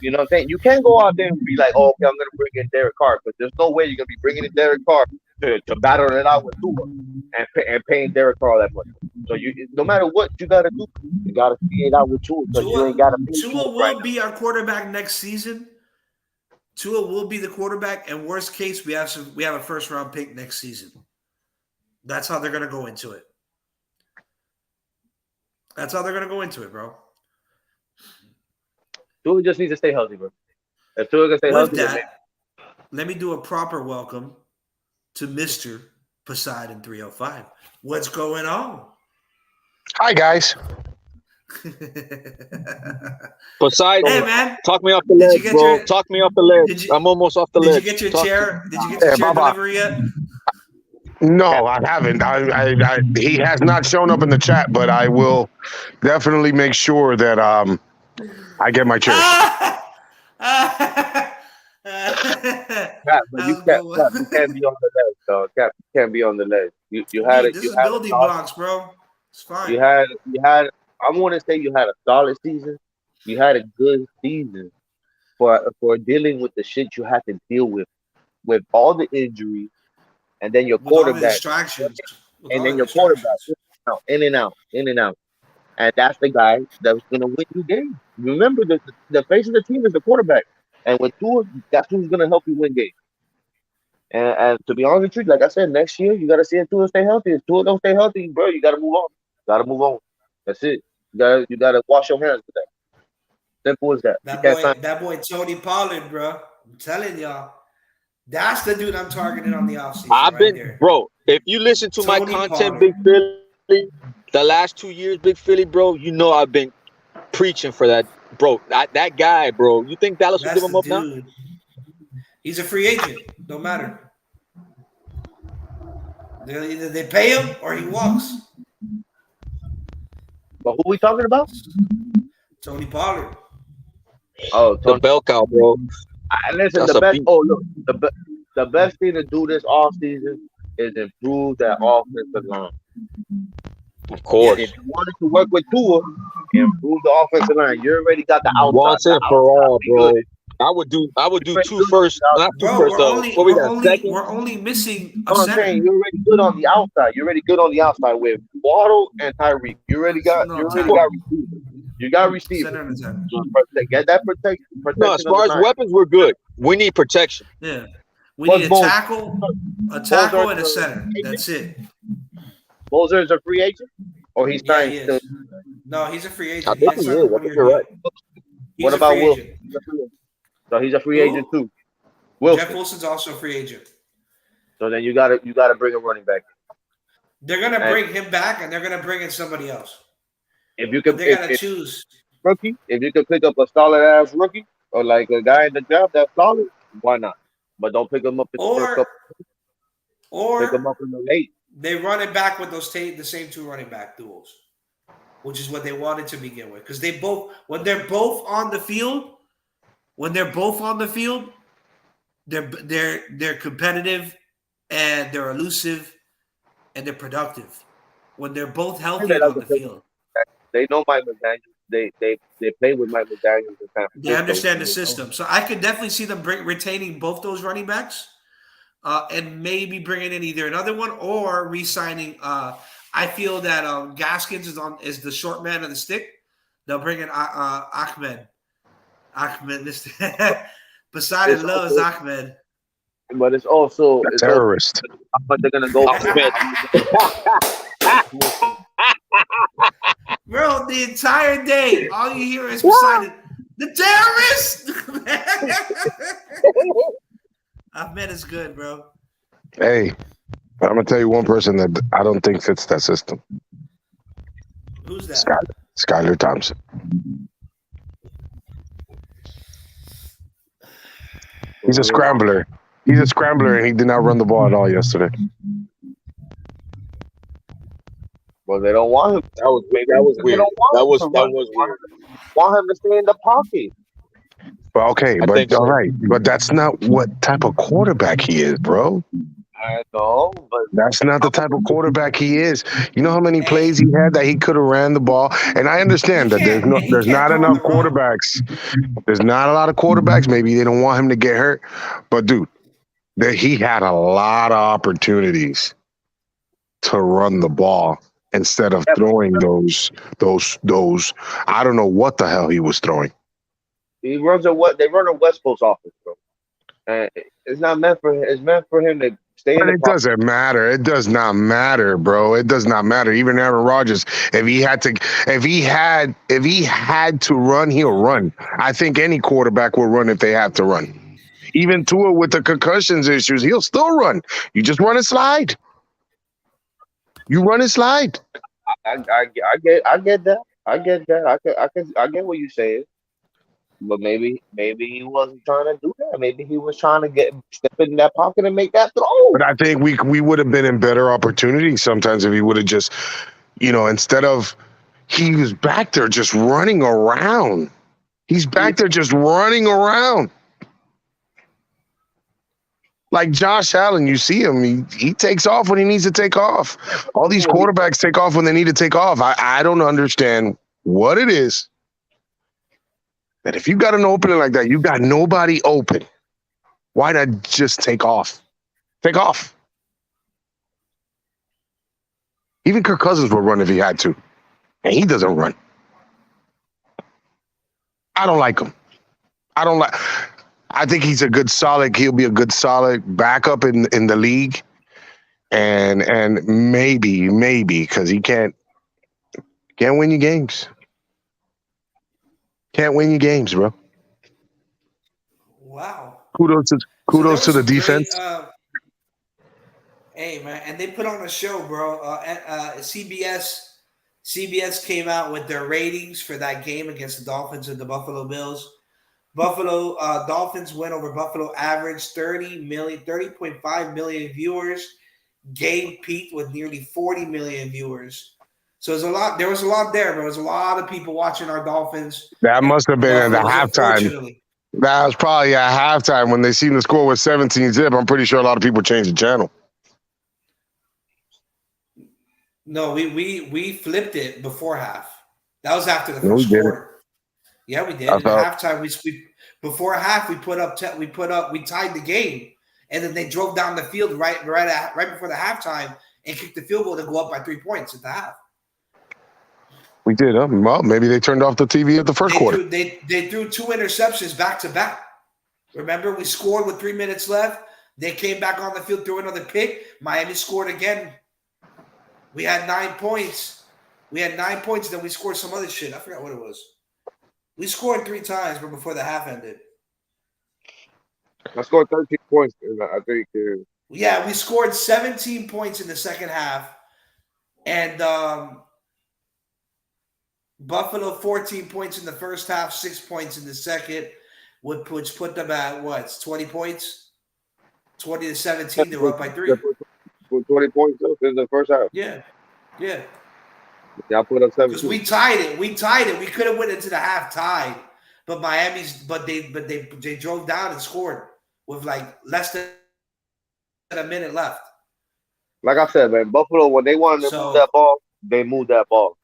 you know what I'm saying. You can't go out there and be like, oh, okay, I'm gonna bring in Derek Carr, because there's no way you're gonna be bringing in Derek Carr to battle it out with Tua and paying Derek Carr that much. So no matter what you gotta do, you gotta see it out with Tua because you ain't gotta pay Tua Tua right will be our quarterback next season. Tua will be the quarterback, and worst case, we have a first round pick next season. That's how they're gonna go into it. That's how they're gonna go into it, bro. now. Tua just needs to stay healthy, bro. If Tua can stay With healthy, then maybe. that, let me do a proper welcome to Mr. Poseidon 305. What's going on? Hi, guys. Poseidon, Hey man, talk me off the did you ledge, get bro. your Talk me off the ledge. did you I'm almost off the did you ledge. get your Talk to me. chair? Did you get your chair Baba. delivery yet? No, I haven't. He has not shown up in the chat, but I will definitely make sure that I get my chairs. Cap, but How's going? You can't be on the ledge, dog. Cap, you can't be on the ledge. You had Dude, it. this is building blocks, bro. It's fine. You had. I want to say you had a solid season. You had a good season for dealing with the shit you had to deal with all the injuries, and then your With all the quarterback, distractions. With and all then the your quarterback distractions. in and out, in and out, and that's the guy that's gonna win you games. Remember, the face of the team is the quarterback, and with Tua, that's who's gonna help you win games. And to be honest with you, like I said, next year you gotta see if Tua stay healthy. If Tua don't stay healthy, bro, you gotta move on. Gotta move on. That's it. You gotta wash your hands with that. Simple as that. You can't sign. That boy Tony Pollard, bro. I'm telling y'all. That's the dude I'm targeting on the offseason I've right been, there. bro. If you listen to my Tony content, Pollard. Big Philly, the last 2 years, Big Philly, bro, you know I've been preaching for that, bro. That guy, bro. You think Dallas will give That's him the up now? dude. He's a free agent. Don't matter. Either they pay him or he walks. But who we talking about? Tony Pollard. Oh, The Tony. bell cow, bro. Listen, That's the a best. beat. Oh, look, the best thing to do this off season is improve that offensive line. Of If course. you wanted to work with Tua, improve the offensive line. You already got the outside. Once The and for outside all, be good. bro. I would do You already two good on first, the outside. not two Bro, first. What we got? Second. we're only missing a No, I'm center. saying you're already good on the outside. You're already good on the outside with Waddle and Tyreek. No, You already got receivers. You got receivers. center and center. Get that protection No, as on the far as line. weapons, we're good. We need protection. Yeah. We What's need a Bones? tackle, Bozer and a is center. a free agent? That's it. Bozer is a free agent, or he's Yeah, signed he still. is. No, he's a free I agent. He think just he signed a is. I think 1 year you're deal. right. He's What a about free Wilson? agent. So he's a free agent Who? too. Wilson. Jeff Wilson's also a free agent. So then you gotta bring a running back. They're gonna And bring him back, and they're gonna bring in somebody else. if you But could, they gotta choose. if you could pick up a solid ass rookie or like a guy in the draft that's solid, why not? But don't pick him up in the first Or couple. Pick him up in the late. they run it back with the same two running back duels, which is what they wanted to begin with. Because when they're both on the field, they're competitive and they're elusive and they're productive. When they're both And healthy they and like on to the play. field. They know Mike McDaniel. they play with Mike McDaniels in San They Francisco. understand the system, so I could definitely see them retaining both those running backs, and maybe bringing in either another one or re-signing. I feel that Gaskins is the short man of the stick. They'll bring in Ahmed. Poseidon It's loves also, Ahmed. but it's also Terrorist. how much they're gonna go for. Ahmed. Bro, the entire day, all you hear is Poseidon. The terrorist! Ahmed is good, bro. Hey, I'm gonna tell you one person that I don't think fits that system. Who's that? Skylar Thompson. He's a scrambler. He's a scrambler, and he did not run the ball at all yesterday. Well, they don't want him. That was weird. They don't want him to run. weird. Want him to stay in the pocket. Well, okay, I but think so. all right, but that's not what type of quarterback he is, bro. I know, but That's not the type of quarterback he is. You know how many plays he had that he could have ran the ball, and I understand that there's He not can't throw enough the ball. quarterbacks. There's not a lot of quarterbacks. Maybe they don't want him to get hurt, but dude, he had a lot of opportunities to run the ball instead of throwing those. I don't know what the hell he was throwing. he runs they run a West Coast offense, bro. And it's not meant for him. It's meant for him to stay in But the it pocket. doesn't matter. It does not matter, bro. It does not matter. Even Aaron Rodgers, if he had to run, he'll run. I think any quarterback will run if they have to run. Even Tua with the concussions issues, he'll still run. You just run and slide. You run and slide. I get that. I get what you're saying. But maybe he wasn't trying to do that. Maybe he was trying to step in that pocket and make that throw. But I think we would have been in better opportunities sometimes if he would have just, instead of he was back there just running around. He's back there just running around. Like Josh Allen, you see him, he takes off when he needs to take off. All these quarterbacks take off when they need to take off. I don't understand what it is that if you got an opening like that, you got nobody open. Why not just take off? Take off. Even Kirk Cousins would run if he had to, and he doesn't run. I don't like him. I think he's he'll be a good solid backup in the league. And maybe, because he can't win you games. Can't win you games, bro. Wow. Kudos to the defense. Hey man, and they put on a show, bro. CBS came out with their ratings for that game against the Dolphins and the Buffalo Bills. Dolphins win over Buffalo, average 30.5 million viewers. Game peaked with nearly 40 million viewers. So there was a lot there. There was a lot of people watching our Dolphins. That must have been at the halftime. Unfortunately. That was probably at halftime when they seen the score was 17-0. I'm pretty sure a lot of people changed the channel. No, we flipped it before half. That was after the first quarter. Yeah, we did. At halftime, before half we tied the game, and then they drove down the field right before the halftime and kicked the field goal to go up by 3 points at the half. We did. Well, maybe they turned off the TV at the first quarter. They threw 2 interceptions back to back. Remember, we scored with 3 minutes left. They came back on the field, threw another pick. Miami scored again. We had 9 points. Then we scored some other shit. I forgot what it was. We scored 3 times, but before the half ended. I scored 13 points, I think. Yeah, we scored 17 points in the second half. And Buffalo 14 points in the first half, 6 points in the second, which put them at what? 20 points? 20-17. They were up by 3. 20 points in the first half. Yeah. Y'all put up 17. Because we tied it. We could have went into the half tied, but they drove down and scored with like less than a minute left. Like I said, man, Buffalo, when they wanted to move that ball, they moved that ball.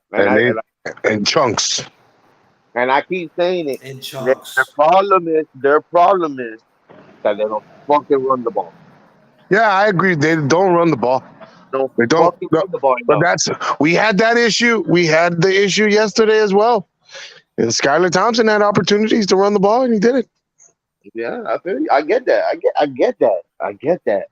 And chunks. And I keep saying it. in Their chunks. problem is that they don't fucking run the ball. Yeah, I agree. They don't run the ball. Don't They don't. fucking No, run the ball but enough. we had that issue. We had the issue yesterday as well. And Skylar Thompson had opportunities to run the ball, and he did it. Yeah, I feel you. I get that. I get that. I get that.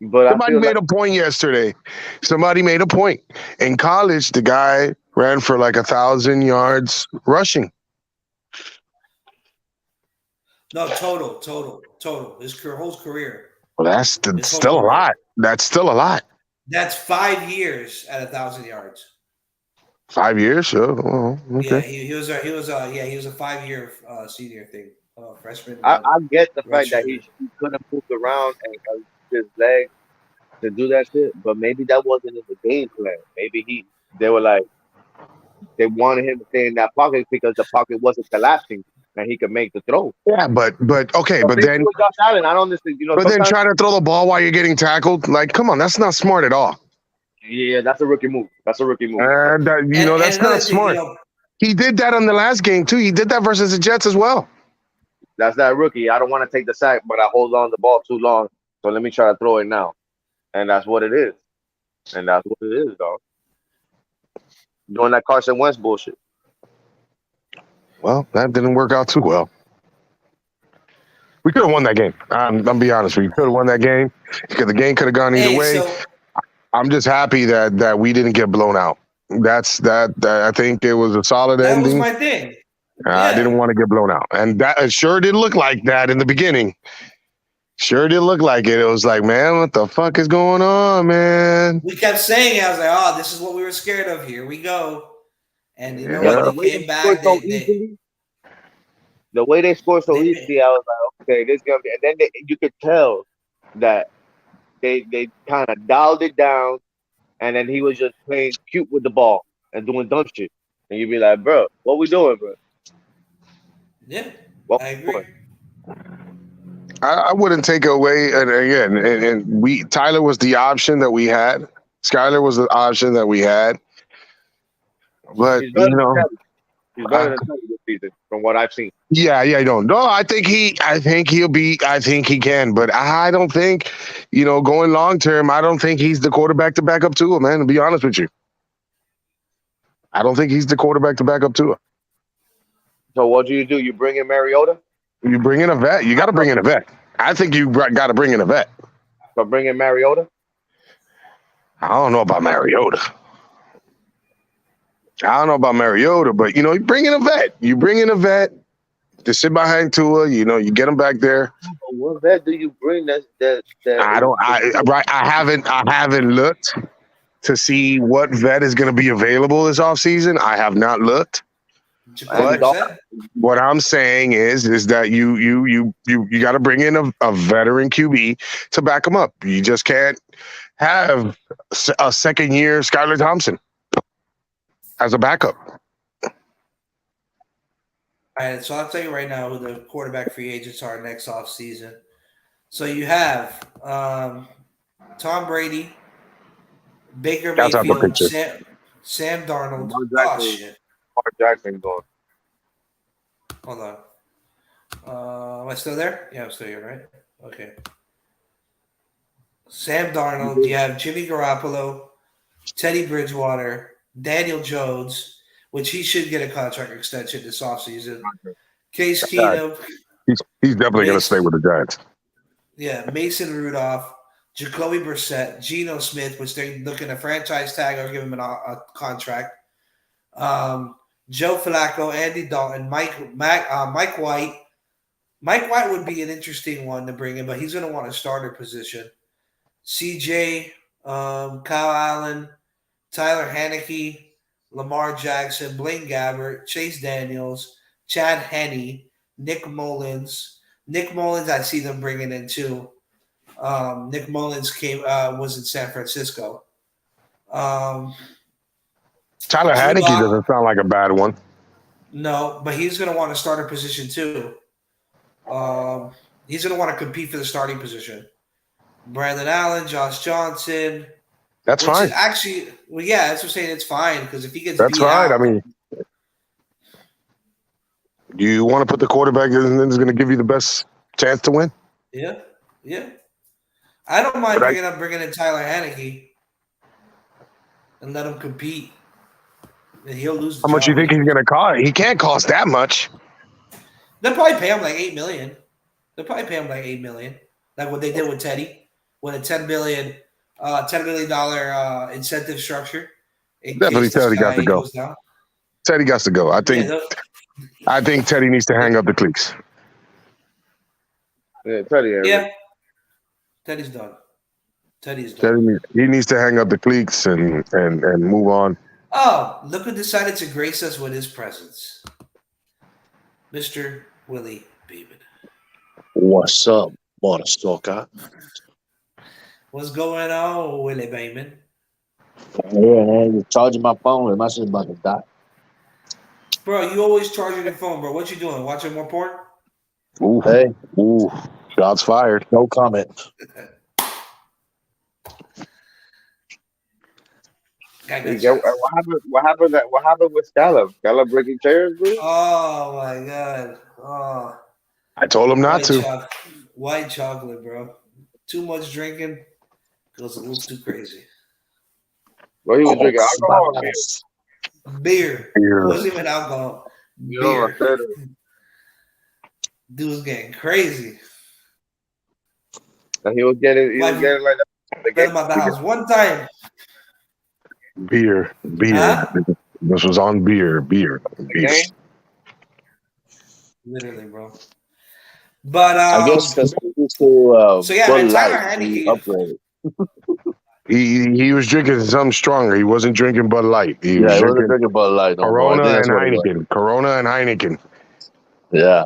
But I Somebody feel like made a point yesterday. Somebody made a point. In college, the guy ran for like 1,000 yards rushing. No, total. Whole career. Well, that's His whole still a career. lot. That's still a lot. That's 5 years at 1,000 yards. 5 years, sure. Oh, Yeah, okay. he was a 5 year senior thing, freshman. I get the fact that Redshirt. he could have moved around and his legs to do that shit, but maybe that wasn't in the game plan. Maybe they were like they wanted him to stay in that pocket because the pocket wasn't collapsing and he could make the throw. Yeah, but okay, But but same thing then with Josh Allen. I don't understand. then Sometimes try to throw the ball while you're getting tackled. Like, come on, that's not smart at all. yeah, that's a rookie move. That's a rookie move. And That's another not thing, smart. He did that on the last game too. He did that versus the Jets as well. That's that rookie. I don't want to take the sack, but I hold on the ball too long. So let me try to throw it now. And that's what it is. And that's what it is, dog. Doing that Carson Wentz bullshit. Well, that didn't work out too well. We could have won that game. I'm be honest with you. Could have won that game because the game could have gone either way. So I'm just happy that we didn't get blown out. That I think it was a solid that ending. was my thing. I didn't want to get blown out, and that it sure did look like that in the beginning. Sure did look like it. It was like, man, what the fuck is going on, man? We kept saying it. I was like, oh, this is what we were scared of. Here we go. And you know Yeah, what? the They way came they scored back. so easily. The way they scored so easily, I was like, okay, this gonna be. And then you could tell that they kind of dialed it down, and then he was just playing cute with the ball and doing dumb shit. And you'd be like, bro, what we doing, bro? Yeah, What I we agree. doing? I wouldn't take away. And again, and Tyler was the option that we had. Skyler was the option that we had. But He's better than Kelly. He's better than Kelly this season, from what I've seen. Yeah, no. I think he can, but I don't think, going long term, I don't think he's the quarterback to back up Tua, man, to be honest with you. I don't think he's the quarterback to back up Tua. So what do? You bring in Mariota? You bring in a vet. You got to bring in a vet. I think you got to bring in a vet. So bring in Mariota? I don't know about Mariota. But, you bring in a vet. You bring in a vet to sit behind Tua. You get him back there. What vet do you bring? I haven't looked to see what vet is going to be available this offseason. I have not looked. But what I'm saying is that you got to bring in a veteran QB to back him up. You just can't have a second year Skylar Thompson as a backup. All right, so I'll tell you right now who the quarterback free agents are next offseason. So you have Tom Brady, Baker Mayfield, Sam Darnold. Oh, shit. Mark Jackson going. Hold on. Am I still there? Yeah, I'm still here, right? Okay. Sam Darnold. You have Jimmy Garoppolo, Teddy Bridgewater, Daniel Jones, which he should get a contract extension this offseason. Case Keenum. He's definitely going to stay with the Giants. Yeah, Mason Rudolph, Jacoby Brissett, Geno Smith, which they're looking to franchise tag or give him a contract. Joe Flacco, Andy Dalton, Mike White. Mike White would be an interesting one to bring in, but he's going to want a starter position. CJ, Kyle Allen, Tyler Haneke, Lamar Jackson, Blaine Gabbert, Chase Daniels, Chad Henne, Nick Mullins. Nick Mullins, I see them bringing in too. Nick Mullins was in San Francisco. Tyler Haneke doesn't sound like a bad one. No, but he's going to want a starter position too. He's going to want to compete for the starting position. Brandon Allen, Josh Johnson. That's fine. Actually, well, yeah, that's what I'm saying. It's fine because if he gets that's beat fine. out, Do you want to put the quarterback that's going to give you the best chance to win? Yeah, yeah. I don't mind But I- bringing in Tyler Haneke and let him compete. And he'll lose the How much you job. think he's going to cost? He can't cost that much. They'll probably pay him like $8 million. They'll probably pay him like $8 million, like what they did with Teddy, with a $10 million incentive structure in Definitely case this Teddy got to guy go. goes down. Teddy got to go. Yeah, I think Teddy needs to hang up the cleats. Yeah, Teddy Henry. yeah. Teddy's done. Teddy's done. He needs to hang up the cleats and move on. Oh, look who decided to grace us with his presence, Mr. Willie Beeman. What's up, motherfucker? What's going on, Willie Beeman? Yeah, man, you're charging my phone and my shit's about to die. Bro, you always charging your phone, bro. What you doing? Watching more porn? Ooh, Hey, ooh, shots fired. no comment. What happened with Scallop? Scallop breaking chairs, bro? Oh my god. Oh, I told him not to. White chocolate, bro. Too much drinking goes a little too crazy. Well, he was drinking alcohol. Beer. Beer. It wasn't even alcohol. Yo, I said Beer. Dude was getting crazy. it. He was getting like that. Let him out the house one time. Beer. Huh? This was on beer. Okay. Literally, bro. But I guess because so yeah, man, Bud Tyler Light, he Haneke. upgraded. He was drinking something stronger. He wasn't drinking Bud Light. He was Wasn't drinking drinking Bud Light no more. I Corona think and that's what it was. Heineken. Corona and Heineken. Yeah,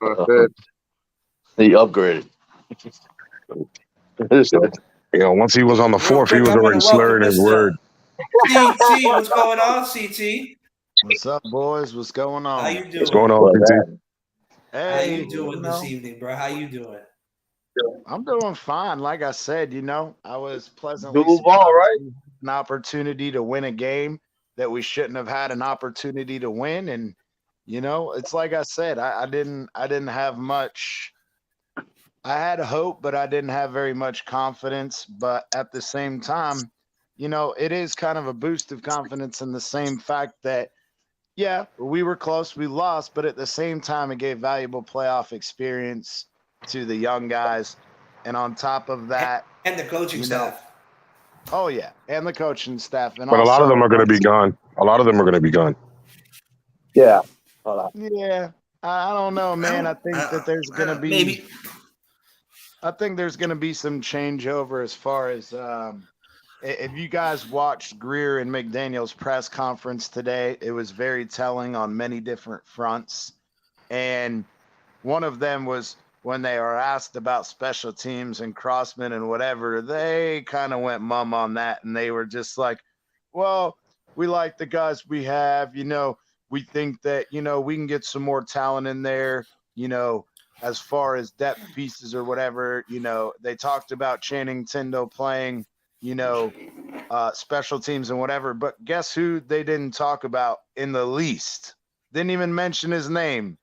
I said, he upgraded. You know, once he was on the Real fourth, he quick, was I'm already gonna welcome slurring his Mr. word. CT. What's going on, CT? What's up, boys? What's going on? How you doing? What's going on, Well, PT? that- How Hey, you doing this evening, bro? How you doing? I'm doing fine. Like I said, I was pleasantly Duval, surprised right? we had an opportunity to win a game that we shouldn't have had an opportunity to win. And it's like I said, I didn't have much. I had hope, but I didn't have very much confidence. But at the same time, it is kind of a boost of confidence in the same fact that, yeah, we were close, we lost, but at the same time, it gave valuable playoff experience to the young guys. And on top of that, And the coaching staff. oh yeah, and the coaching staff. And But a lot of also, them are going to be gone. A lot of them are going to be gone. yeah. Hold on. yeah, I don't know, man. I think that there's going to be maybe. I think there's going to be some changeover as far as if you guys watched Greer and McDaniel's press conference today, it was very telling on many different fronts. And one of them was when they were asked about special teams and Crossman and whatever, they kind of went mum on that. And they were just like, well, we like the guys we have, we think that, we can get some more talent in there, as far as depth pieces or whatever. They talked about Channing Tindall playing, special teams and whatever, but guess who they didn't talk about in the least? Didn't even mention his name.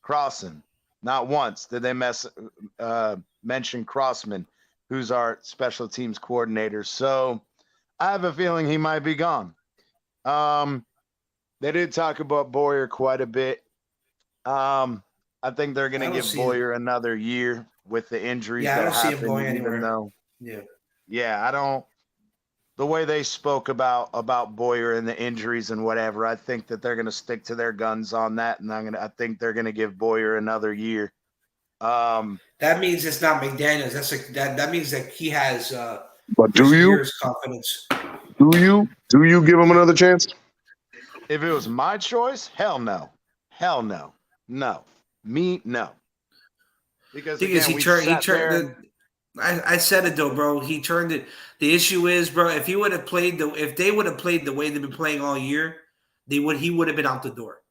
Crossan. Not once did they mention Crossman, who's our special teams coordinator. So I have a feeling he might be gone. They did talk about Boyer quite a bit. I think they're going to give Boyer another year with the injuries that happened. See him going anywhere. Though, yeah, I don't. The way they spoke about Boyer and the injuries and whatever, I think that they're going to stick to their guns on that, and I think they're going to give Boyer another year. That means it's not McDaniels. That means that he has. But do you? Confidence. Do you give him another chance? If it was my choice, hell no, no. Me, no. Because again, he turned. I said it though, bro. He turned it. The issue is, bro, if they would have played the way they've been playing all year, he would have been out the door.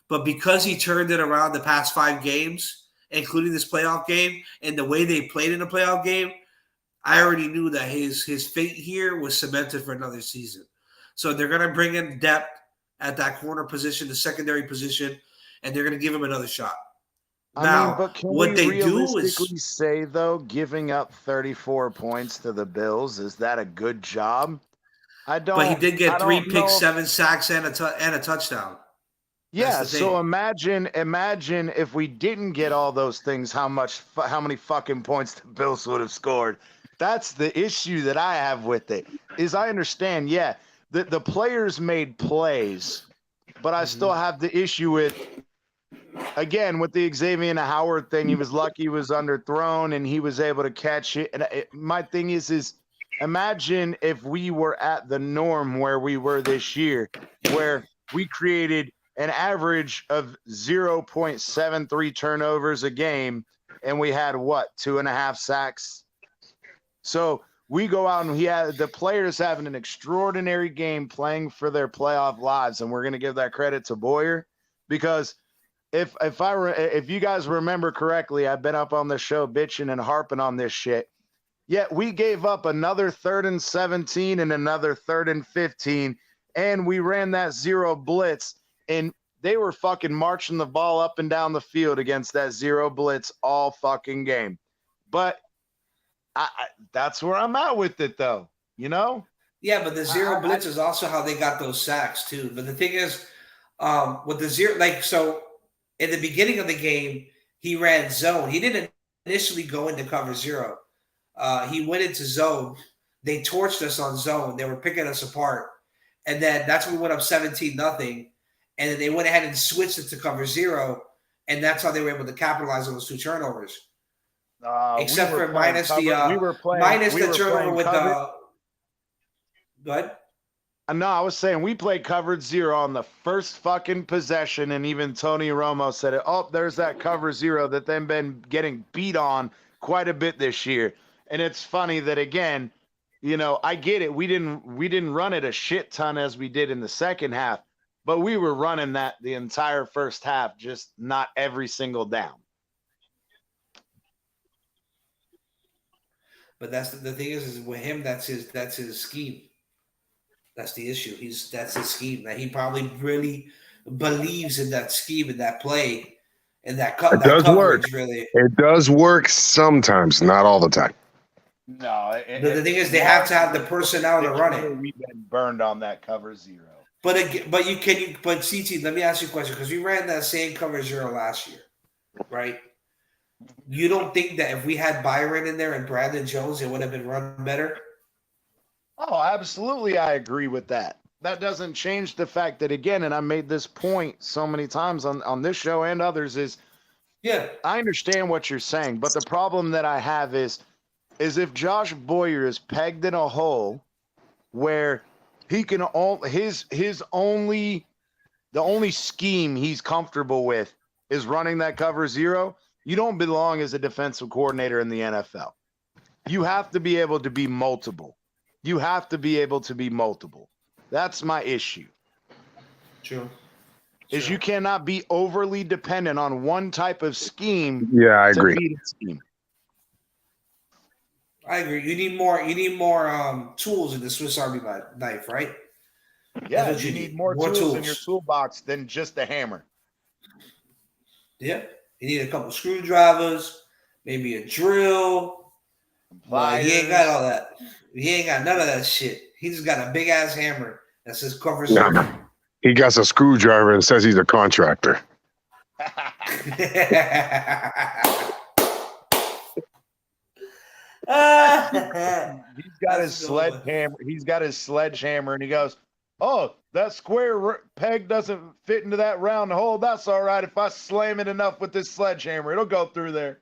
But because he turned it around the past 5 games, including this playoff game, and the way they played in the playoff game, I already knew that his fate here was cemented for another season. So they're gonna bring in depth at that corner position, the secondary position. and they're going to give him another shot. I mean, but can what we they do realistically is say, though, giving up 34 points to the Bills, is that a good job? but he did get 3 picks, know. 7 sacks, and a touchdown. Yeah, the so thing. imagine if we didn't get all those things, how many fucking points the Bills would have scored. That's the issue that I have with it. Is I understand, yeah, the players made plays, but I still have the issue with, again, with the Xavier Howard thing. He was lucky he was underthrown and he was able to catch it. And my thing is imagine if we were at the norm where we were this year, where we created an average of 0.73 turnovers a game, and we had 2.5 sacks. So we go out and the players having an extraordinary game playing for their playoff lives, and we're going to give that credit to Boyer, because if you guys remember correctly, I've been up on the show bitching and harping on this shit. Yet we gave up another 3rd and 17 and another 3rd and 15, and we ran that zero blitz, and they were fucking marching the ball up and down the field against that zero blitz all fucking game. But that's where I'm at with it, though. You know? Yeah, but the zero blitz is also how they got those sacks too. But the thing is, with the zero, so in the beginning of the game, he ran zone. He didn't initially go into cover 0. He went into zone. They torched us on zone. They were picking us apart. And then that's when we went up 17-0. And then they went ahead and switched it to cover 0. And that's how they were able to capitalize on those 2 turnovers. Except for minus the turnover with the. Go ahead. No, I was saying we played covered 0 on the first fucking possession, and even Tony Romo said it. Oh, there's that cover 0 that they've been getting beat on quite a bit this year. And it's funny that, again, I get it. We didn't run it a shit ton as we did in the second half, but we were running that the entire first half, just not every single down. But that's the thing is with him, that's his scheme. That's the issue. That's his scheme. That he probably really believes in that scheme, in that play, and that coverage. Work. Really, it does work sometimes, not all the time. No, the thing is, they have to have the personnel to run it. We've been burned on that cover 0. But CT, let me ask you a question, because we ran that same cover 0 last year, right? You don't think that if we had Byron in there and Brandon Jones, it would have been run better? Oh, absolutely. I agree with that. That doesn't change the fact that, again, and I made this point so many times on this show and others, is yeah, I understand what you're saying, but the problem that I have is if Josh Boyer is pegged in a hole where he can the only scheme he's comfortable with is running that cover 0, you don't belong as a defensive coordinator in the NFL. You have to be able to be multiple. That's my issue. True. Is you cannot be overly dependent on one type of scheme. Yeah, I agree. Beat a scheme. I agree. You need more tools in the Swiss Army knife, right? Yeah, you need more tools in your toolbox than just a hammer. Yeah, you need a couple screwdrivers, maybe a drill. But he ain't got all that. He ain't got none of that shit. He just got a big ass hammer that says cover 0. Nah, he got a screwdriver and says he's a contractor. He's got his sledgehammer. He's got his sledgehammer, and he goes, "Oh, that square peg doesn't fit into that round hole. That's all right. If I slam it enough with this sledgehammer, it'll go through there."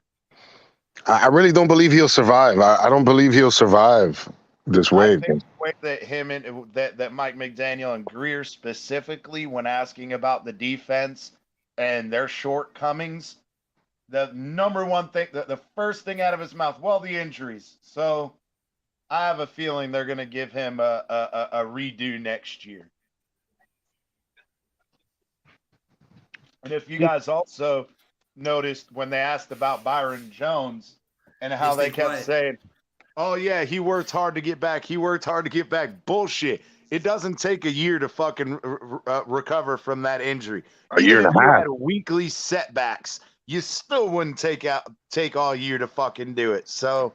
I really don't believe he'll survive. I don't believe he'll survive this wave. I think the way that him and that Mike McDaniel and Greer specifically, when asking about the defense and their shortcomings, the number one thing, the first thing out of his mouth, well, the injuries. So I have a feeling they're going to give him a redo next year. And if you guys also noticed when they asked about Byron Jones and how they kept saying, "Oh yeah, he worked hard to get back. He worked hard to get back." Bullshit. It doesn't take a year to fucking recover from that injury. A year and Even a if you half. had weekly setbacks, you still wouldn't take all year to fucking do it. So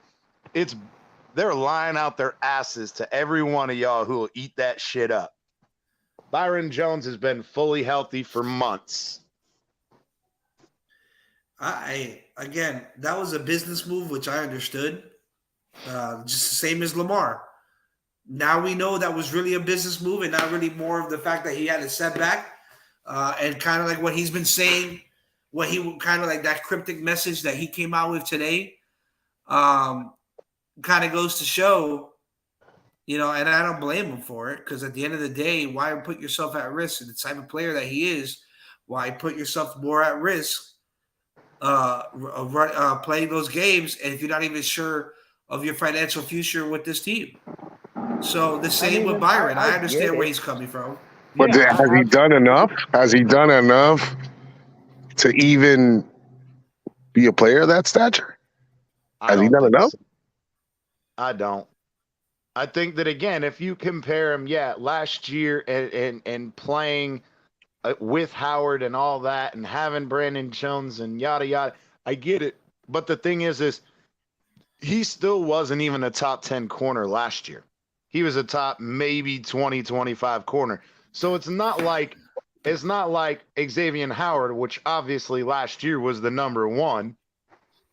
they're lying out their asses to every one of y'all who will eat that shit up. Byron Jones has been fully healthy for months. Again, that was a business move, which I understood. Just the same as Lamar. Now we know that was really a business move and not really more of the fact that he had a setback. And kind of like what he's been saying, what he kind of like that cryptic message that he came out with today, kind of goes to show, and I don't blame him for it, because at the end of the day, why put yourself at risk? And the type of player that he is, why put yourself more at risk playing those games, and if you're not even sure of your financial future with this team? So the same with Byron. I understand where he's coming from. But has he done enough? Has he done enough to even be a player of that stature? Has he done enough? So. I don't. I think that, again, if you compare him, last year and playing with Howard and all that and having Brandon Jones and yada, yada, I get it. But the thing is he still wasn't even a top 10 corner last year. He was a top maybe 20, 25 corner. So it's not like Xavier Howard, which obviously last year was the number one.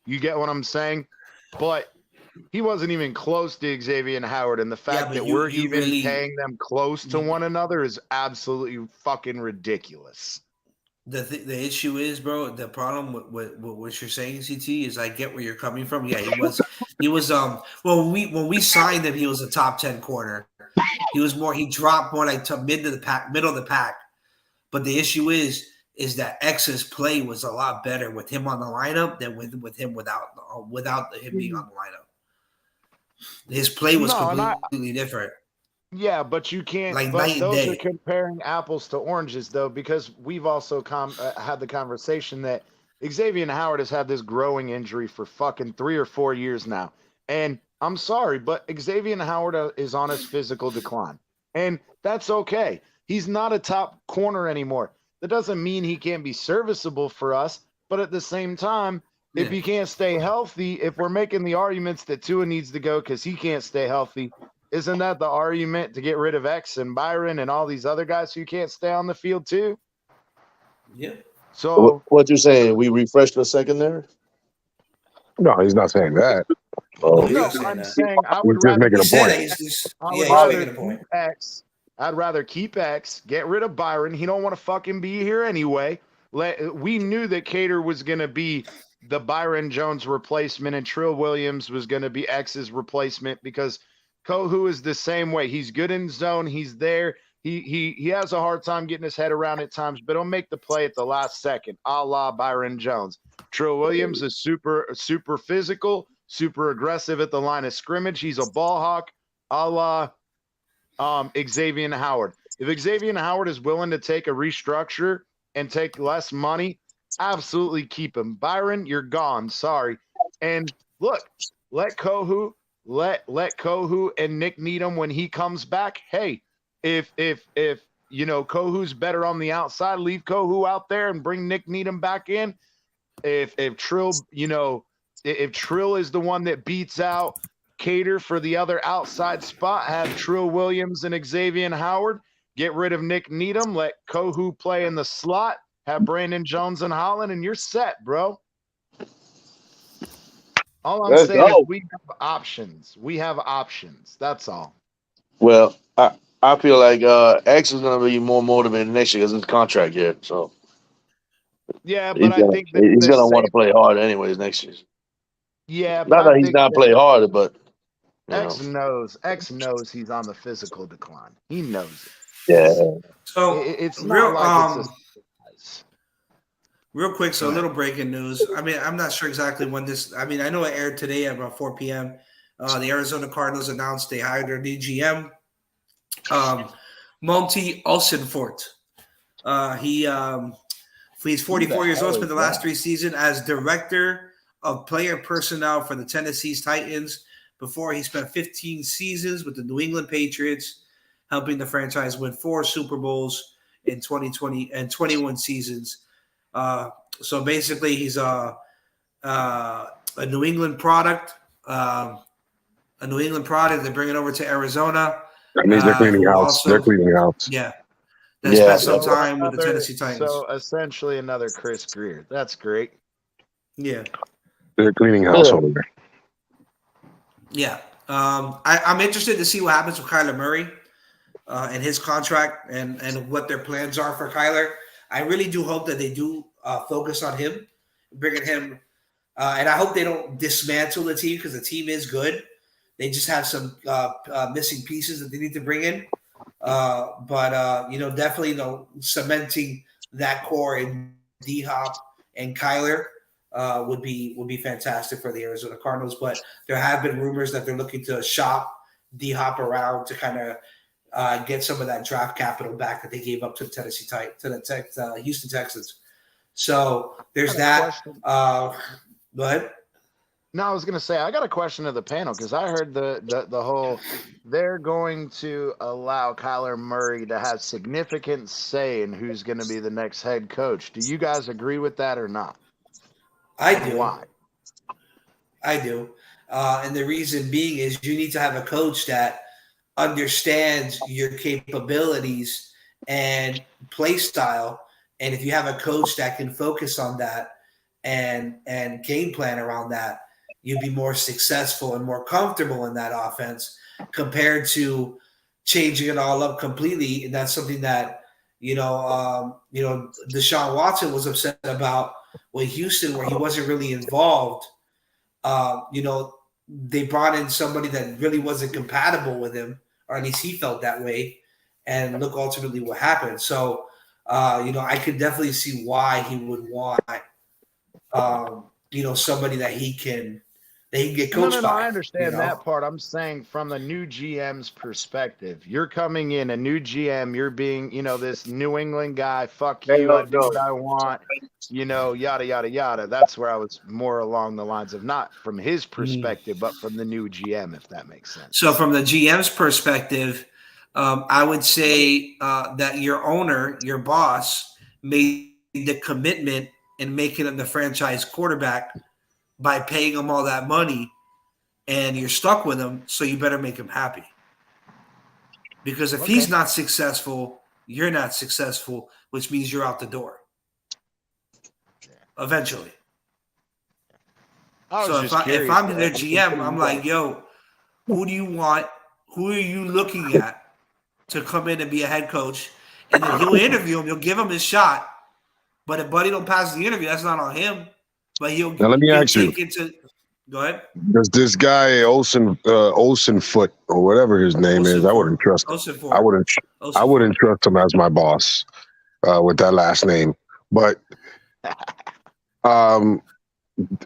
You get what I'm saying? But he wasn't even close to Xavier Howard, and the fact that we're even paying them close to one another is absolutely fucking ridiculous. The issue is, bro, the problem with what you're saying, CT, is I get where you're coming from. Yeah, he was well, when we signed him, he was a top 10 corner. He dropped more like to middle of the pack. But the issue is that X's play was a lot better with him on the lineup than with him without him being on the lineup. His play was completely different. Yeah, but you can't. Like but those are comparing apples to oranges, though, because we've also had the conversation that Xavier Howard has had this growing injury for fucking 3 or 4 years now. And I'm sorry, but Xavier Howard is on his physical decline. And that's okay. He's not a top corner anymore. That doesn't mean he can't be serviceable for us. But at the same time, if he can't stay healthy, if we're making the arguments that Tua needs to go because he can't stay healthy, isn't that the argument to get rid of X and Byron and all these other guys who can't stay on the field too? Yeah. So what you saying? We refreshed the secondary? No, he's not saying that. Oh, no, I'm saying I would rather making a point. X. I'd rather keep X, get rid of Byron. He don't want to fucking be here anyway. We knew that Cater was going to be the Byron Jones replacement and Trill Williams was going to be X's replacement because Kohu is the same way. He's good in zone. He's there. He has a hard time getting his head around at times, but he'll make the play at the last second, a la Byron Jones. Trill Williams is super physical, super aggressive at the line of scrimmage. He's a ball hawk, a la Xavier Howard. If Xavier Howard is willing to take a restructure and take less money, absolutely keep him. Byron, you're gone. Sorry. And look, let Kohu and Nick Needham when he comes back. Hey, if Kohu's better on the outside, leave Kohu out there and bring Nick Needham back in. If Trill, if Trill is the one that beats out Cater for the other outside spot, have Trill Williams and Xavier Howard. Get rid of Nick Needham. Let Kohu play in the slot. Have Brandon Jones and Holland, and you're set, bro. All I'm saying is we have options. We have options. That's all. Well, I feel like X is going to be more motivated next year because it's contract year. So yeah, but I think that he's going to want to play hard anyways next year. Yeah, but not that he's not play harder, but X knows he's on the physical decline. He knows it. Yeah. So it's not like it's a surprise. Real quick, so a little breaking news. I mean, I'm not sure exactly when this. I mean, I know it aired today at about 4 p.m. The Arizona Cardinals announced they hired their new GM, Monty Olsenfort. He's 44 years old. Spent the last 3 seasons as director of player personnel for the Tennessee Titans. Before he spent 15 seasons with the New England Patriots, helping the franchise win 4 Super Bowls in 2020 and 21 seasons. So basically, he's a New England product. A New England product. They bring it over to Arizona. That means they're cleaning Who house. They're also, cleaning house. yeah, that Yeah, spent some yeah. time with the Tennessee Titans. So essentially another Chris Greer. That's great. Yeah, They're cleaning house Yeah. over there. yeah. I'm interested to see what happens with Kyler Murray and his contract and what their plans are for Kyler. I really do hope that they do focus on him, bringing him, and I hope they don't dismantle the team because the team is good. They just have some missing pieces that they need to bring in. But definitely, cementing that core in D Hop and Kyler would be fantastic for the Arizona Cardinals. But there have been rumors that they're looking to shop D Hop around to kind of get some of that draft capital back that they gave up to the Houston Texans. So there's that. Go ahead. No, I was gonna say I got a question of the panel because I heard the whole they're going to allow Kyler Murray to have significant say in who's going to be the next head coach. Do you guys agree with that or not? I And do. why? I do. And the reason being is you need to have a coach that understands your capabilities and play style. And if you have a coach that can focus on that and game plan around that, you'd be more successful and more comfortable in that offense compared to changing it all up completely. And that's something that Deshaun Watson was upset about with Houston, where he wasn't really involved. They brought in somebody that really wasn't compatible with him, or at least he felt that way. And look, ultimately, what happened. So, I could definitely see why he would want, somebody that he can get coached No, by. I understand that part. I'm saying from the new GM's perspective, you're coming in a new GM, you're being, this New England guy, fuck Hey, you, no, I do what I want, yada, yada, yada. That's where I was more along the lines of not from his perspective, but from the new GM, if that makes sense. So from the GM's perspective, I would say that your owner, your boss, made the commitment in making him the franchise quarterback by paying him all that money, and you're stuck with him, so you better make him happy. Because if he's not successful, you're not successful, which means you're out the door eventually. So if I'm their GM, I'm like, yo, who do you want? Who are you looking at to come in and be a head coach? And then he'll interview him. He'll give him his shot. But if Buddy don't pass the interview, that's not on him. But he'll Now let me ask you. take it to. Go ahead. There's this guy Olsen Foot or whatever his name is. I wouldn't trust him. I wouldn't trust him as my boss with that last name. But are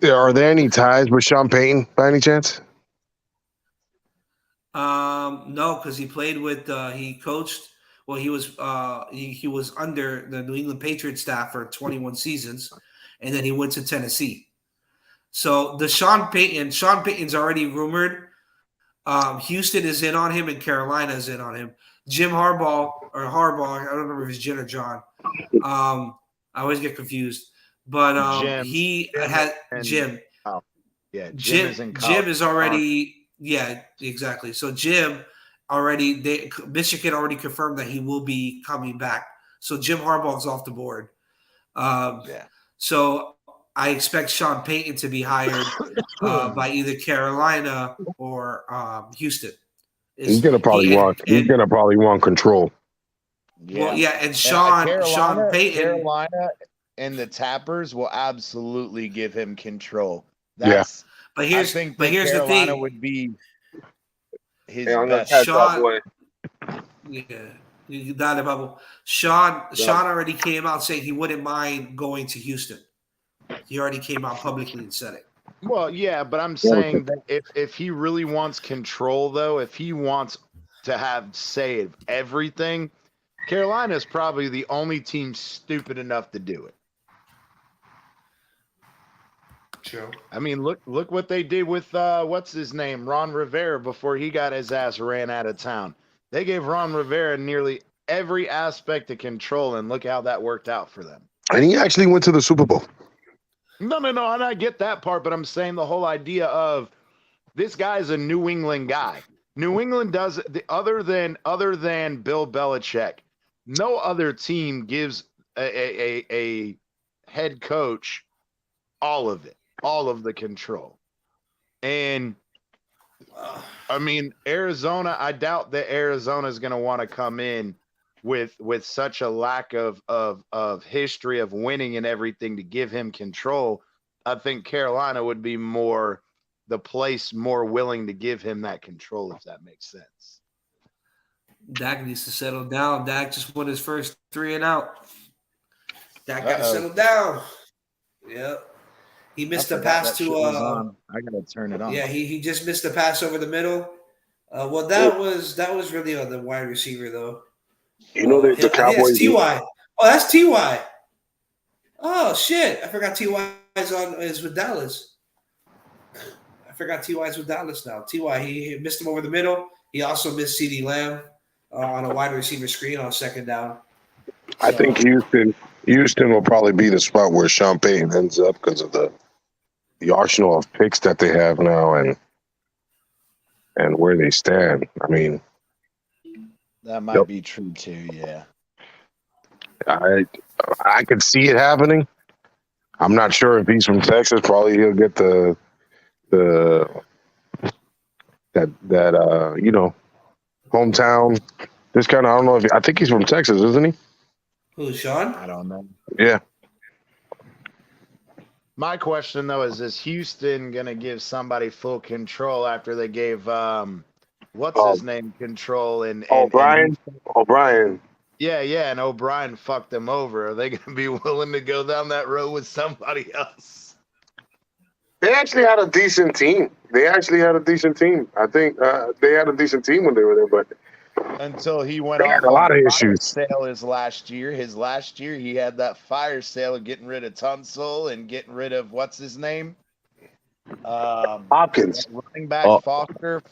there any ties with Sean Payton by any chance? No, because he played with he coached. Well, he was he was under the New England Patriots staff for 21 seasons, and then he went to Tennessee. So Sean Payton's already rumored. Houston is in on him, and Carolina is in on him. Jim Harbaugh, I don't remember if it's Jim or John. I always get confused. But Jim. Oh, yeah, Jim is already. Yeah, exactly. So Jim Michigan already confirmed that he will be coming back. So Jim Harbaugh's off the board. So I expect Sean Payton to be hired by either Carolina or Houston. He's gonna probably want control. Yeah. Well, yeah, and Sean Payton, Carolina and the Tappers will absolutely give him control. But here's the Carolina thing: would be his best. Sean, not a bubble. Sean already came out saying he wouldn't mind going to Houston. He already came out publicly and said it. Well, yeah, but I'm saying that if he really wants control, though, if he wants to have say of everything, Carolina is probably the only team stupid enough to do it. True. I mean, look what they did with what's his name, Ron Rivera, before he got his ass ran out of town. They gave Ron Rivera nearly every aspect of control, and look how that worked out for them. And he actually went to the Super Bowl. No, and I get that part, but I'm saying the whole idea of this guy's a New England guy. New England does other than Bill Belichick, no other team gives a head coach all of it, all of the control. And I mean, Arizona, I doubt that Arizona is going to want to come in with such a lack of history of winning and everything to give him control. I think Carolina would be more the place more willing to give him that control, if that makes sense. Dak needs to settle down. Dak just won his first 3 and out. Dak got to settle down. Yep. He missed a pass to I gotta turn it on. Yeah, he just missed a pass over the middle. Well, that was really on the wide receiver though. You know the I think Cowboys. that's Ty. Oh, that's Ty. Oh shit! I forgot Ty is with Dallas. I forgot Ty is with Dallas now. Ty he missed him over the middle. He also missed CeeDee Lamb on a wide receiver screen on second down. I think Houston will probably be the spot where Sean Payton ends up because of the arsenal of picks that they have now and where they stand. I mean, that might be true too. Yeah, I could see it happening. I'm not sure if he's from Texas. Probably he'll get the hometown. This kind of, I don't know I think he's from Texas, isn't he? Who's Sean? I don't know. Yeah. My question though is Houston gonna give somebody full control after they gave what's his name control and O'Brien? Yeah, and O'Brien fucked them over. Are they gonna be willing to go down that road with somebody else? They actually had a decent team. I think they had a decent team when they were there, but until he went they off had a lot of issues. Sale his last year. His last year, he had that fire sale of getting rid of Tunsil and getting rid of what's his name, Hopkins, running back Forster,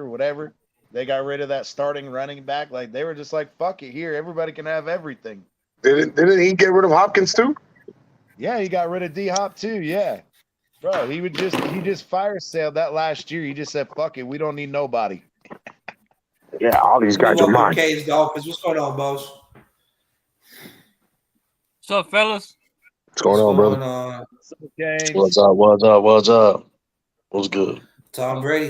whatever. They got rid of that starting running back. Like they were just like, fuck it, here everybody can have everything. Didn't he get rid of Hopkins too? Yeah, he got rid of D Hop too. Yeah, bro, he just fire sailed that last year. He just said, fuck it, we don't need nobody. Yeah, all these guys are mine. Case Dolphins. What's going on, boss? What's up, fellas? What's going on, brother? What's up? What's good? Tom Brady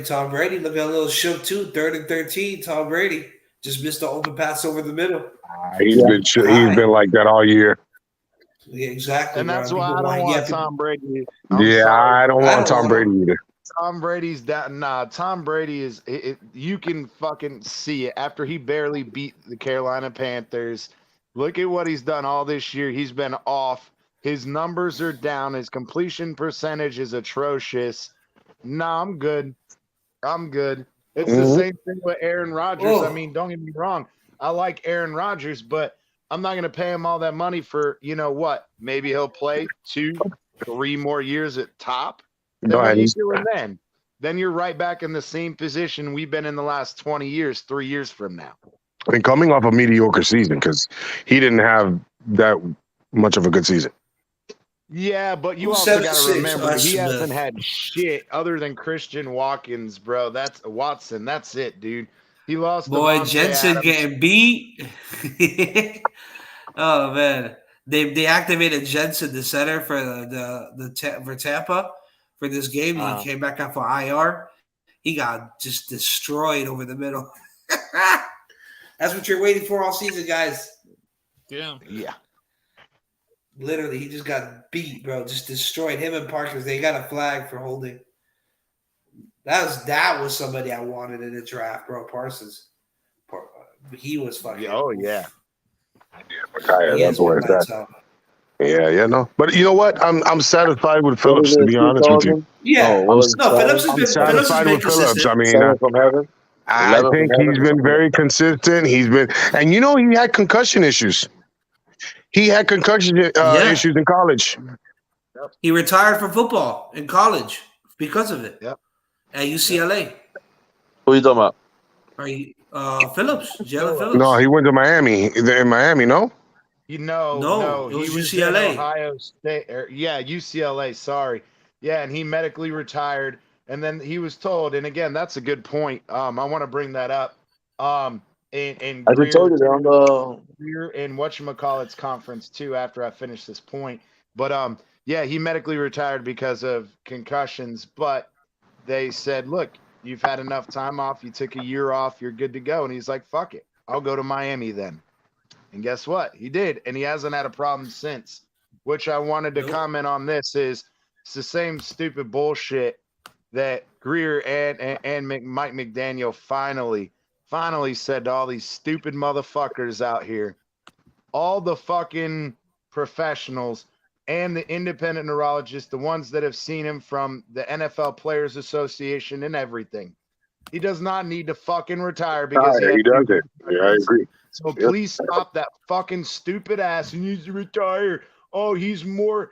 looking a little shook too. 3rd and 13. Tom Brady just missed the open pass over the middle. He's been like that all year. Yeah, exactly. And that's why I don't want Tom Brady. I don't want Tom Brady either. Tom Brady's that. Nah, Tom Brady is. You can fucking see it after he barely beat the Carolina Panthers. Look at what he's done all this year. He's been off. His numbers are down. His completion percentage is atrocious. Nah, I'm good. It's the same thing with Aaron Rodgers. Whoa. I mean, don't get me wrong. I like Aaron Rodgers, but I'm not going to pay him all that money for, you know what? Maybe he'll play 2-3 more years at top. Then what are you doing then? Then you're right back in the same position we've been in the last 20 years, 3 years from now. And coming off a mediocre season because he didn't have that much of a good season. Yeah, but you also got to remember he hasn't had shit other than Christian Watkins, bro. That's Watson. That's it, dude. He lost. Boy, Jensen getting beat. Oh man, they activated Jensen, the center for for Tampa for this game. He came back off of IR. He got just destroyed over the middle. That's what you're waiting for all season, guys. Yeah. Literally, he just got beat, bro. Just destroyed him and Parkers. They got a flag for holding. That was somebody I wanted in the draft, bro. Parsons. He was fucking. Oh yeah. That's where it's at. Yeah, no. But you know what? I'm satisfied with Phillips, to be honest with you. Yeah. Phillips has been satisfied with Phillips. I mean, from heaven. I think he's been very consistent. And you know, he had concussion issues. Issues in college. He retired from football in college because of it. Yep. At UCLA. Who are you talking about? Phillips, Jalen Phillips. No, Phillips. he went to Miami. In Miami, no? No, it He was was at UCLA. Ohio State. UCLA. Sorry. Yeah, and he medically retired. And then he was told, and again, that's a good point. I want to bring that up. And I just told Greer you that on the. Greer and whatchamacallit's conference too after I finish this point. But yeah, he medically retired because of concussions, but they said, look, you've had enough time off, you took a year off, you're good to go. And he's like, fuck it, I'll go to Miami then. And guess what? He did, and he hasn't had a problem since. Which I wanted to Nope. comment on this is it's the same stupid bullshit that Greer and Mike McDaniel finally said to all these stupid motherfuckers out here, all the fucking professionals and the independent neurologists, the ones that have seen him from the NFL Players Association and everything. He does not need to fucking retire because he does it. Yeah, I agree. So Yep. please stop that fucking stupid ass. He needs to retire. Oh, he's more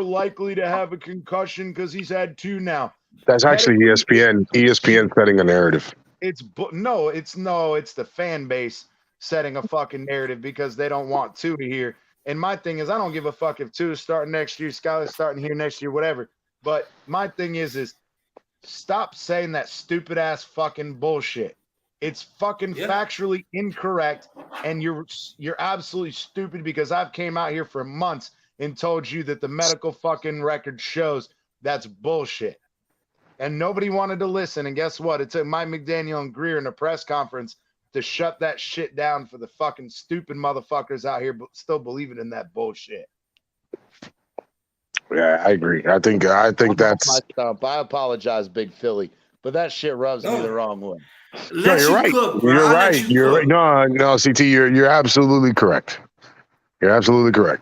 likely to have a concussion because he's had 2 now. That's actually ESPN. ESPN setting a narrative. It's the fan base setting a fucking narrative because they don't want 2 to hear. And my thing is, I don't give a fuck if 2 is starting next year, Skyler's starting here next year, whatever. But my thing is stop saying that stupid ass fucking bullshit. It's fucking factually incorrect, and you're absolutely stupid because I've came out here for months and told you that the medical fucking record shows that's bullshit. And nobody wanted to listen. And guess what? It took Mike McDaniel and Greer in a press conference to shut that shit down for the fucking stupid motherfuckers out here still believing in that bullshit. Yeah, I agree. I think that's. My stump. I apologize, Big Philly, but that shit rubs me the wrong way. No, you're right. You're right. You're right. No, CT, you're absolutely correct. You're absolutely correct.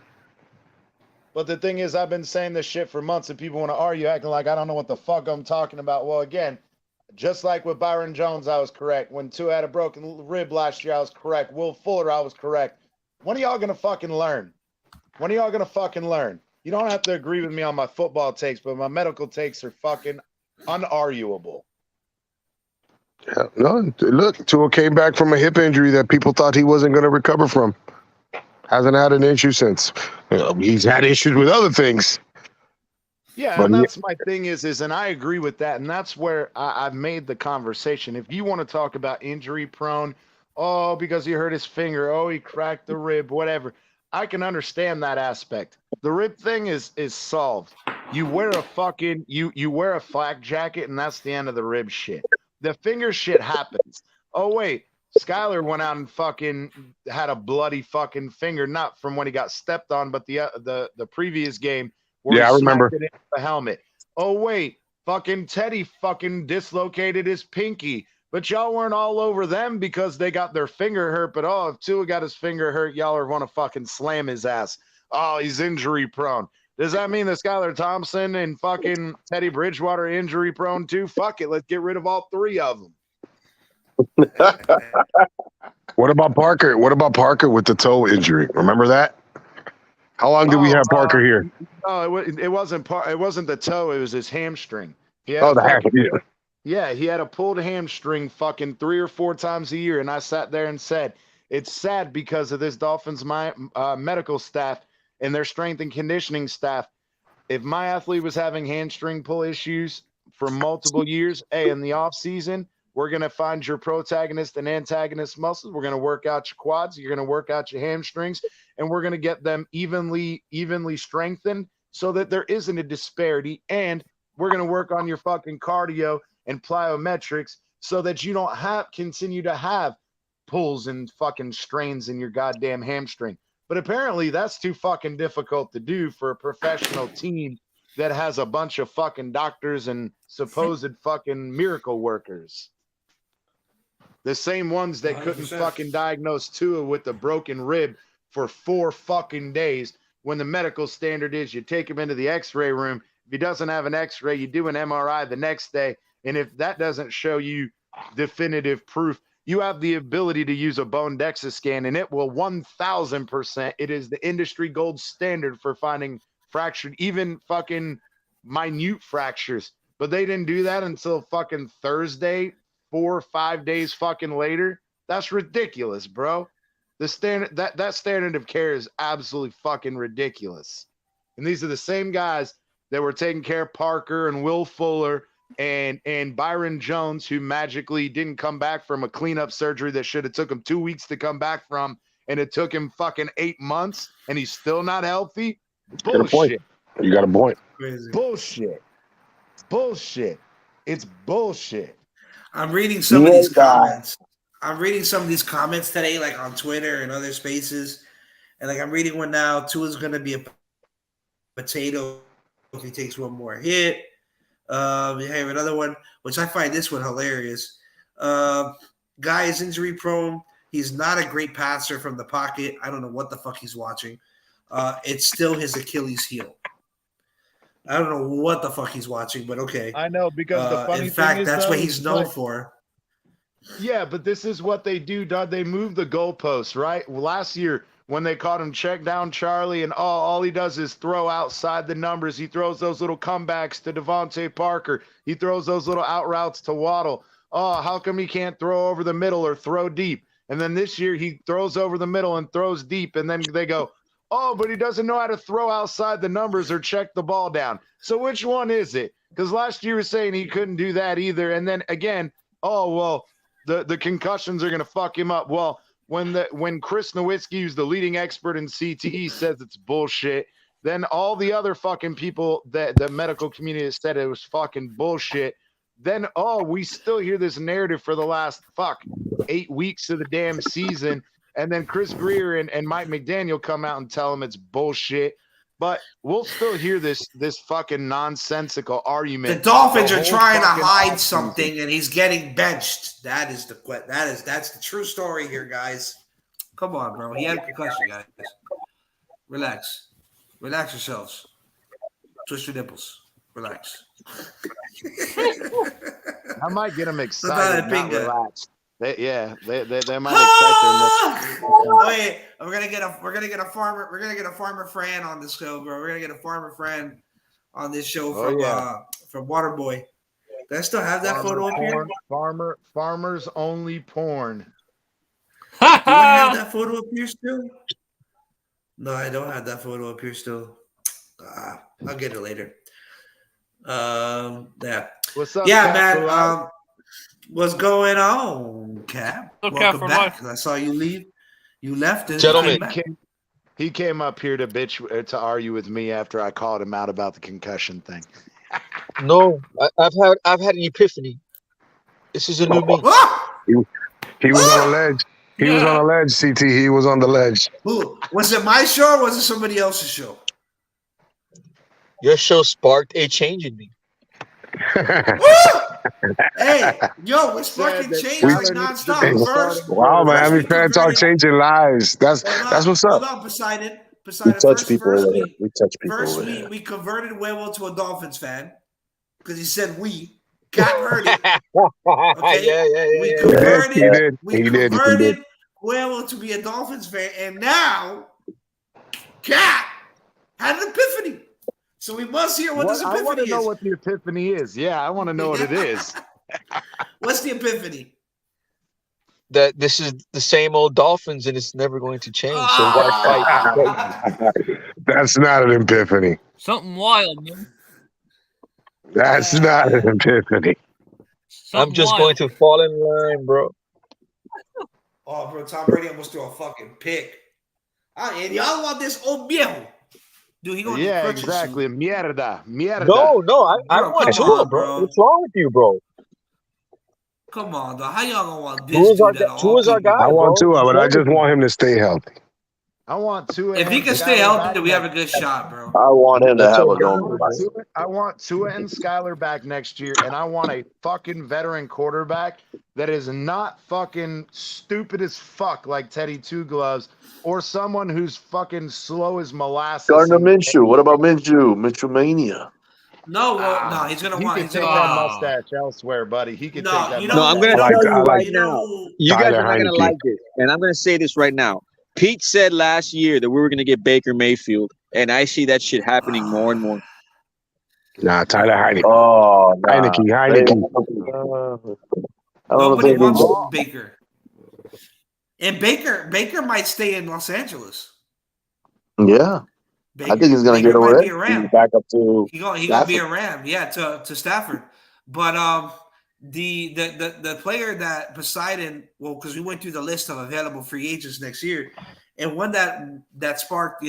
But the thing is, I've been saying this shit for months, and people want to argue, acting like I don't know what the fuck I'm talking about. Well, again, just like with Byron Jones, I was correct. When Tua had a broken rib last year, I was correct. Will Fuller, I was correct. When are y'all gonna fucking learn? When are y'all gonna fucking learn? You don't have to agree with me on my football takes, but my medical takes are fucking unarguable. Yeah, no, look, Tua came back from a hip injury that people thought he wasn't going to recover from. Hasn't had an issue since. He's had issues with other things. Yeah, and that's my thing is, and I agree with that, and that's where I've made the conversation. If you want to talk about injury prone, oh, because he hurt his finger, oh, he cracked the rib, whatever, I can understand that aspect. The rib thing is solved. You wear a fucking you wear a flak jacket, and that's the end of the rib shit. The finger shit happens. Oh wait, Skyler went out and fucking had a bloody fucking finger, not from when he got stepped on, but the previous game where I remember it into the helmet. Oh wait, fucking Teddy fucking dislocated his pinky, but y'all weren't all over them because they got their finger hurt. But oh, if Tua got his finger hurt, y'all are want to fucking slam his ass. Oh, he's injury prone. Does that mean that Skylar Thompson and fucking Teddy Bridgewater injury prone too? Fuck it. Let's get rid of all 3 of them. What about Parker? What about Parker with the toe injury? Remember that? How long did we have Parker here? No, it wasn't the toe. It was his hamstring. He had he had a pulled hamstring fucking 3 or 4 times a year. And I sat there and said, it's sad because of this Dolphins medical staff and their strength and conditioning staff. If my athlete was having hamstring pull issues for multiple years, in the off season, we're going to find your protagonist and antagonist muscles. We're going to work out your quads. You're going to work out your hamstrings, and we're going to get them evenly strengthened so that there isn't a disparity. And we're going to work on your fucking cardio and plyometrics so that you don't continue to have pulls and fucking strains in your goddamn hamstring. But apparently that's too fucking difficult to do for a professional team that has a bunch of fucking doctors and supposed fucking miracle workers. The same ones that couldn't 100%. fucking diagnose Tua with a broken rib for 4 fucking days when the medical standard is you take him into the x-ray room. If he doesn't have an x-ray, you do an MRI the next day. And if that doesn't show you definitive proof, you have the ability to use a bone DEXA scan, and it will 1,000%. It is the industry gold standard for finding fractured, even fucking minute fractures. But they didn't do that until fucking Thursday, 4 or 5 days fucking later. That's ridiculous, bro. The standard that standard of care is absolutely fucking ridiculous. And these are the same guys that were taking care of Parker and Will Fuller and Byron Jones, who magically didn't come back from a cleanup surgery that should have took him 2 weeks to come back from, and it took him fucking 8 months, and he's still not healthy. Bullshit. You got a point. Crazy. Bullshit. Bullshit. It's bullshit. I'm reading some of these comments. I'm reading some of these comments today, like on Twitter and other spaces. And like I'm reading one now. Tua's going to be a potato if he takes one more hit. You have another one, which I find this one hilarious. Guy is injury prone. He's not a great passer from the pocket. I don't know what the fuck he's watching. It's still his Achilles heel. I don't know what the fuck he's watching, but okay. I know, because the funny in fact, thing is, that's though, what he's known for. Yeah, but this is what they do, Doug. They move the goalposts, right? Last year, when they caught him check down Charlie, and all he does is throw outside the numbers. He throws those little comebacks to Devontae Parker. He throws those little out routes to Waddle. Oh, how come he can't throw over the middle or throw deep? And then this year, he throws over the middle and throws deep, and then they go, oh, but he doesn't know how to throw outside the numbers or check the ball down. So which one is it? Because last year you were saying he couldn't do that either. And then again, oh, well, the concussions are going to fuck him up. Well, when Chris Nowitzki, who's the leading expert in CTE, says it's bullshit, then all the other fucking people that the medical community has said it was fucking bullshit. Then, we still hear this narrative for the last 8 weeks of the damn season. And then Chris Greer and Mike McDaniel come out and tell him it's bullshit. But we'll still hear this fucking nonsensical argument. The Dolphins are trying to hide something, and he's getting benched. That's the true story here, guys. Come on, bro. He had a concussion, guys. Relax yourselves. Twist your nipples. Relax. I might get him excited, not relaxed. They might excite their Wait, we're gonna get a farmer friend on this show, bro. We're gonna get a farmer friend on this show from Waterboy. Do I still have that photo up here? Farmers only porn. Do I have that photo up here still? No, I don't have that photo up here still. I'll get it later. Yeah. What's up? Yeah, Cap, man. What's going on, Cap? Welcome back. I saw you leave. You left, and gentlemen, he came up here to argue with me after I called him out about the concussion thing. No, I've had an epiphany. This is a new me. He was on a ledge. He was on a ledge, CT. He was on the ledge. Who? Was it my show or was it somebody else's show? Your show sparked a change in me. Hey, yo, it's fucking changing nonstop. First, wow, Miamifantalk changing lives. That's what's up. Hold on, Poseidon. We touch people over there. We touch people First, over there. we converted Huevo to a Dolphins fan because he said we. Got heard it. Okay? Yeah. We converted. He did. Huevo to be a Dolphins fan, and now Cat had an epiphany. So we must hear what this epiphany is. I want to know what the epiphany is. Yeah, I want to know what it is. What's the epiphany? That this is the same old Dolphins and it's never going to change. So why fight? That's not an epiphany. Something wild, man. That's not an epiphany. I'm just going to fall in line, bro. Oh, bro, Tom Brady almost threw a fucking pick. And y'all want this old viejo. Dude, he going to exactly. Mierda. No, I want Tua, bro. What's wrong with you, bro? Come on, dog. How y'all gonna want this? Tua's our guy. I want Tua, but I just want him to stay healthy. I want Tua. If he can stay healthy, then we have a good shot, bro. I want him to have a normal life. I want Tua and Skyler back next year, and I want a fucking veteran quarterback that is not fucking stupid as fuck like Teddy Two Gloves, or someone who's fucking slow as molasses. Gardner Minshew. What about Minshew? Minshew mania. No, he's gonna want. He can take that mustache elsewhere, buddy. He can take that. No, I'm gonna tell you right now. You guys are not gonna like this, and I'm gonna say this right now. Pete said last year that we were gonna get Baker Mayfield, and I see that shit happening more and more. Nah, Tyler Heineke. Oh, Heineke. I don't Nobody think wants they- Baker. And Baker might stay in Los Angeles. Yeah, I think he's gonna Baker get over might there. be a Ram. Back up to He gonna be Stafford. a Ram, yeah, to Stafford. But the player that Poseidon, well, because we went through the list of available free agents next year, and one that sparked,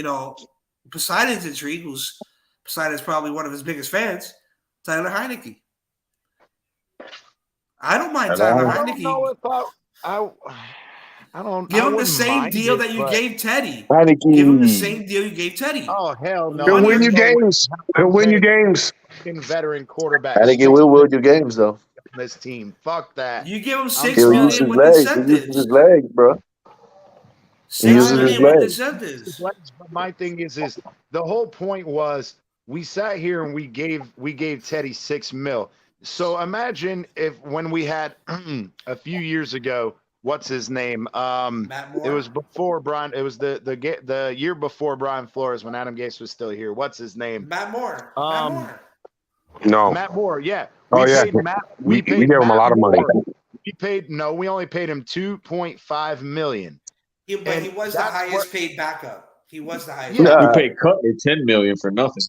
Poseidon's intrigue, who's Poseidon's probably one of his biggest fans, Tyler Heineke. I don't mind Tyler I don't know Heineke. if I don't. Give I him the wouldn't same mind deal it, that you but gave Teddy. Heineke. Give him the same deal you gave Teddy. oh hell no! He'll win There's you There's no way games. I'm He'll win you paying games. fucking veteran quarterback. Heineke will win you games though. This team, fuck that. You give him I'm six He'll sorry. use million his with legs. He uses his incentives. legs, bro. He Six uses his million with legs. incentives. But my thing is the whole point was we sat here and we gave Teddy $6 million. So imagine if when we had a few years ago, what's his name? Matt Moore. It was before Brian. It was the year before Brian Flores when Adam Gase was still here. What's his name? Matt Moore. No. Matt Moore. Yeah. Oh, yeah. We We paid gave him a Matt lot of money. Moore. We only paid him $2.5 million. But he was the that's highest paid backup. He was the highest. Yeah. You paid Cutler $10 million for nothing.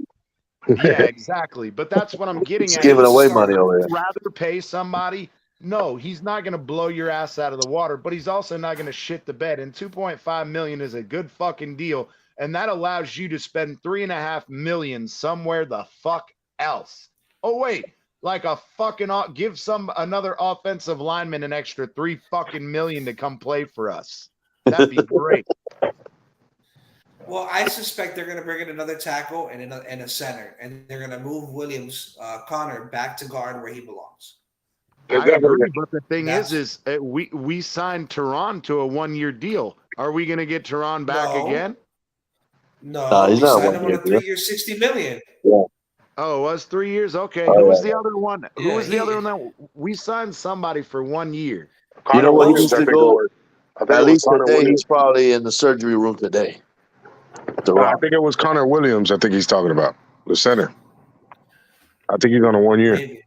Yeah, exactly. But that's what I'm getting He's at. giving is away money over I'd there. rather pay somebody. No, he's not going to blow your ass out of the water, but he's also not going to shit the bed. And $2.5 million is a good fucking deal, and that allows you to spend $3.5 million somewhere the fuck else. Oh wait, like a fucking give another offensive lineman an extra $3 fucking million to come play for us. That'd be great. Well, I suspect they're going to bring in another tackle and a center, and they're going to move Williams, Connor, back to guard where he belongs. I agree, but the thing is we signed Tehran to a 1-year deal. Are we going to get Tehran back again? No, he's we not signed him on a 1 year 3-year, $60 million. Yeah. Oh, it was 3 years. Okay, Oh, who was yeah. the other one? Who Yeah, was the other one that we signed somebody for 1 year? You know what he needs I to think it go? was- I think it At was least Connor today, Williams. he's probably in the surgery room today. I think it was Connor Williams. I think he's talking about the center. I think he's on a 1 year. Maybe.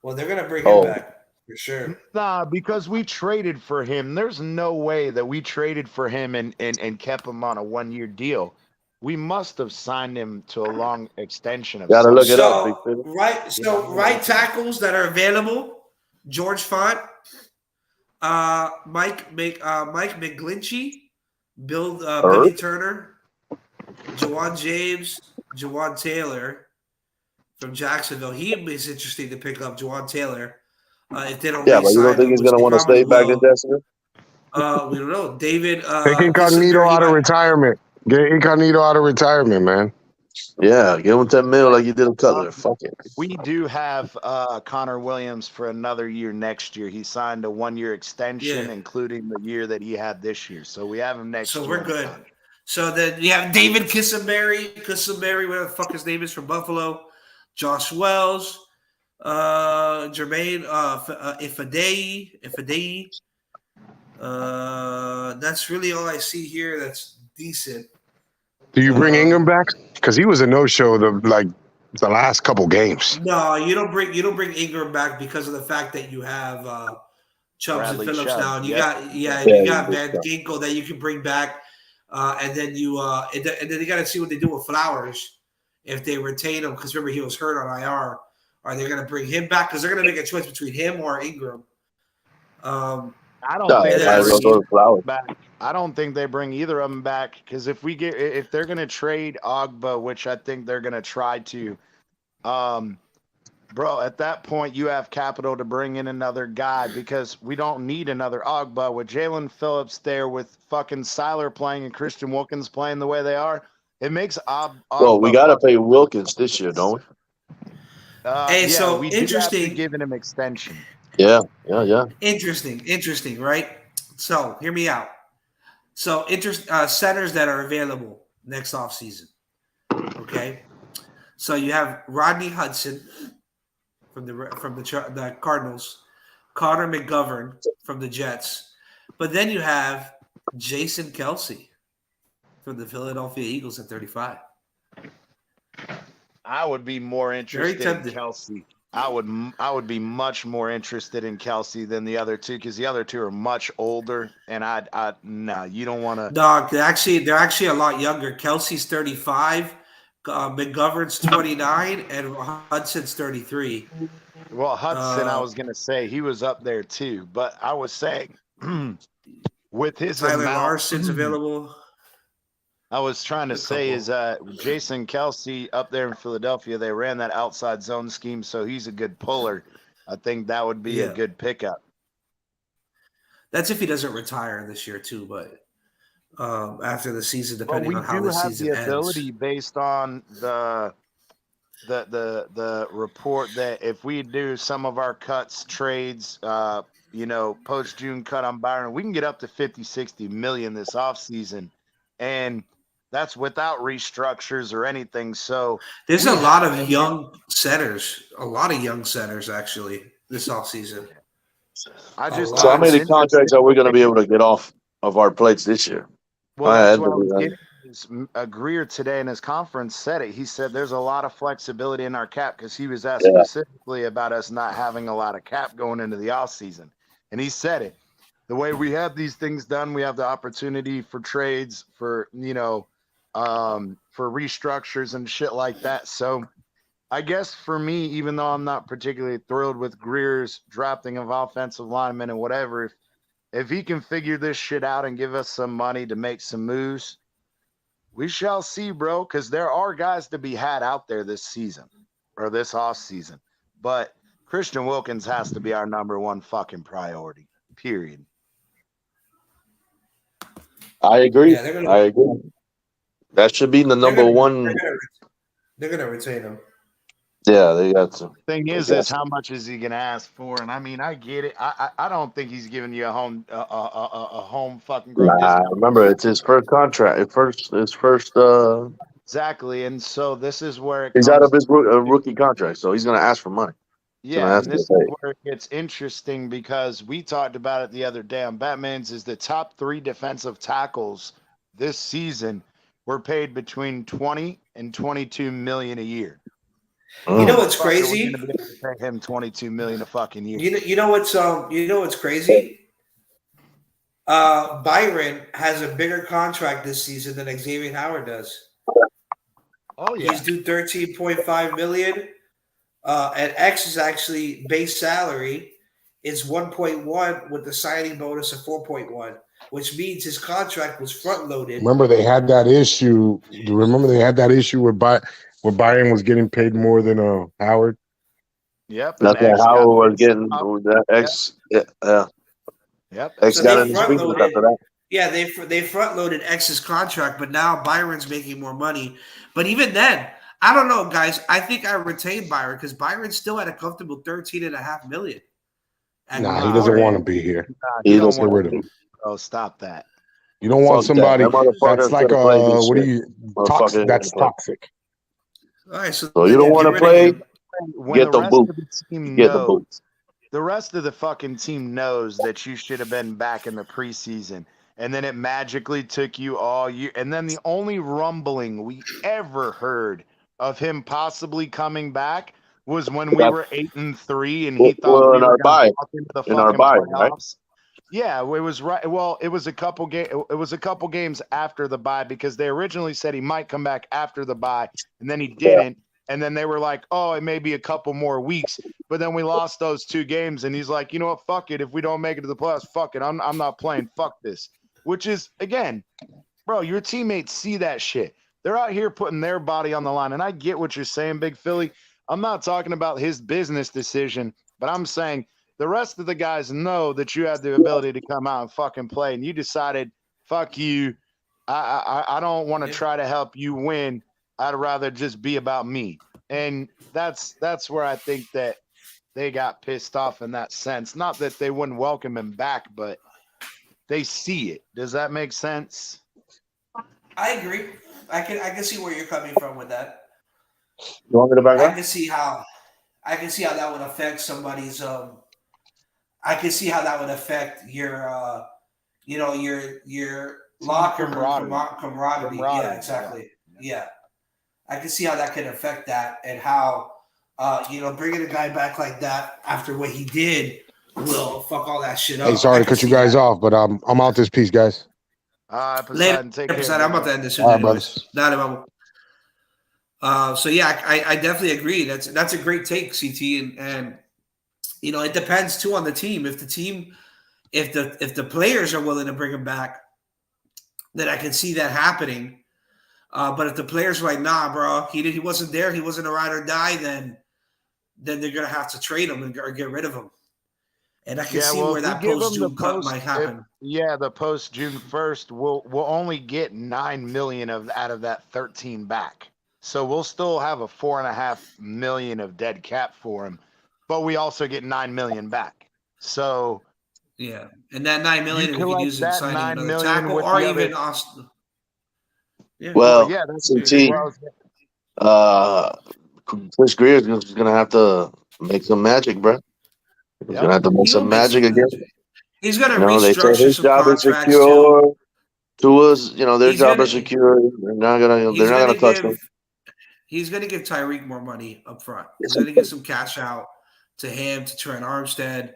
Well, they're going to bring him back for sure. Nah, because we traded for him. There's no way that we traded for him and kept him on a 1-year deal. We must have signed him to a long extension of Gotta some look it sort. up, Big Philly. Right tackles that are available: George Font, Mike McGlinchey, Billy Turner, Jawan James, Jawan Taylor from Jacksonville. He is interesting to pick up Jawan Taylor. If they don't Yeah, but you don't think he's going to want to stay back in Jacksonville? We don't know. David. Take Incognito out of retirement. Get Incognito out of retirement, man. Yeah, give him $10 million like you did him Cutler. Fuck it. We do have Connor Williams for another year next year. He signed a 1-year extension, including the year that he had this year. So we have him next year. So we're good. So then you have David Kissenberry, whatever the fuck his name is, from Buffalo. Josh Wells, Jermaine Ifadei. That's really all I see here. That's decent. Do you bring Ingram back? Because he was a no-show the last couple games. No, you don't bring Ingram back because of the fact that you have Chubbs Bradley and Phillips Chubb, now, and you yep. got Van Ginkel that you can bring back, and then and then you got to see what they do with Flowers if they retain him, because remember he was hurt on IR. Are they going to bring him back? Because they're going to make a choice between him or Ingram. I don't think back. I don't think they bring either of them back, because if they're going to trade Ogba, which I think they're going to try to, bro, at that point you have capital to bring in another guy, because we don't need another Ogba with Jalen Phillips there, with fucking Siler playing and Christian Wilkins playing the way they are. It makes Ogba. Well, we got to pay Wilkins this year, don't we? So we interesting. Do have to give him an extension. Yeah. Interesting, right? So hear me out. So centers that are available next offseason. Okay, so you have Rodney Hudson from the Cardinals, Connor McGovern from the Jets, but then you have Jason Kelsey from the Philadelphia Eagles at 35. I would be more interested in Kelsey. I would be much more interested in Kelsey than the other two because the other two are much older, and no, you don't want to. Dog, they're actually a lot younger. Kelsey's 35, McGovern's 29, and Hudson's 33. Well, Hudson, I was gonna say he was up there too, but I was saying with his Tyler amount, Larson's available. I was trying to say is Jason Kelsey up there in Philadelphia, they ran that outside zone scheme, so he's a good puller. I think that would be a good pickup. That's if he doesn't retire this year too, but after the season, depending on how the season ends. We do have the ability based on the report that if we do some of our cuts, trades, post June cut on Byron, we can get up to 50, 60 million this offseason. And that's without restructures or anything. So there's a lot of young centers, actually this offseason. So how many contracts are we going to be able to get off of our plates this year? Well, that's what I was getting. Greer today in his conference said it. He said there's a lot of flexibility in our cap because he was asked specifically about us not having a lot of cap going into the offseason. And he said it. The way we have these things done, we have the opportunity for trades, for restructures and shit like that. So I guess for me, even though I'm not particularly thrilled with Greer's drafting of offensive linemen and whatever, if he can figure this shit out and give us some money to make some moves, we shall see, bro, because there are guys to be had out there this season or this off season. But Christian Wilkins has to be our number one fucking priority, period. I agree. I agree. That should be the number one. They're going to retain him. Yeah, they got to. Thing is how much is he going to ask for? And I mean, I get it. I don't think he's giving you a home fucking growth discount. Remember, it's his first contract. His first. Exactly, and so this is where he's out of his rookie contract, so he's going to ask for money. Yeah, and this is where it gets interesting because we talked about it the other day on Batman's. Is the top 3 defensive tackles this season were paid between 20 and 22 million a year. You know what's crazy? We're gonna be able to pay him 22 million a fucking year. You know what's crazy? Byron has a bigger contract this season than Xavier Howard does. Oh yeah, he's due 13.5 million. And X is actually base salary is 1.1 with the signing bonus of 4.1, which means his contract was front loaded. Remember they had that issue. Where Byron was getting paid more than Howard. Yep. That's what Howard was getting that X. Yep. X so got in the speakers after that. Yeah, they front loaded X's contract, but now Byron's making more money. But even then, I don't know, guys. I think I retained Byron because Byron's still at a comfortable 13.5 million. He doesn't want to be here. He doesn't get rid of him. Oh, stop that. You don't want somebody that's like that's toxic. All right, so you don't want to play. Get the boot. Get the boots. The rest of the fucking team knows that you should have been back in the preseason, and then it magically took you all year. And then the only rumbling we ever heard of him possibly coming back was when we were 8-3, and he thought we were going to walk into the fucking playoffs. Right? Yeah, it was right. Well, it was a couple games after the bye because they originally said he might come back after the bye, and then he didn't. And then they were like, "Oh, it may be a couple more weeks." But then we lost those 2 games, and he's like, "You know what? Fuck it. If we don't make it to the playoffs, fuck it. I'm not playing. Fuck this." Which is, again, bro, your teammates see that shit. They're out here putting their body on the line, and I get what you're saying, Big Philly. I'm not talking about his business decision, but I'm saying the rest of the guys know that you had the ability to come out and fucking play, and you decided, fuck you. I don't want to try to help you win. I'd rather just be about me. And that's where I think that they got pissed off in that sense. Not that they wouldn't welcome him back, but they see it. Does that make sense? I agree. I can see where you're coming from with that. You want me to back up? I can see how that would affect somebody's I can see how that would affect your your locker room camaraderie. Yeah, exactly. Yeah. I can see how that could affect that and how Bringing a guy back like that after what he did will fuck all that shit up. Hey, sorry to cut you guys off, but I'm out this piece, guys. Later, Poseidon, take care. Poseidon. I'm about to end this soon, All right, anyways. So yeah, I definitely agree. That's a great take, CT, and it depends too on the team. If the players are willing to bring him back, then I can see that happening. But if the players are like, nah, bro, he wasn't there, he wasn't a ride or die, then they're gonna have to trade him or get rid of him. And I can see where that post June cut might happen. The post June 1st, we'll only get $9 million out of that 13 back. So we'll still have a $4.5 million of dead cap for him, but we also get $9 million back. So yeah, and that $9 million we can use in signing another tackle with or even Austin. Yeah. Well, that's CT. Chris Greer is just gonna have to make some magic, bro. He's gonna have to make some magic again. He's gonna restructure some contracts secure. Too. Tua's, their job is secure. They're not gonna touch him. He's gonna give Tyreek more money up front. He's gonna give some cash out to him, to Trent Armstead,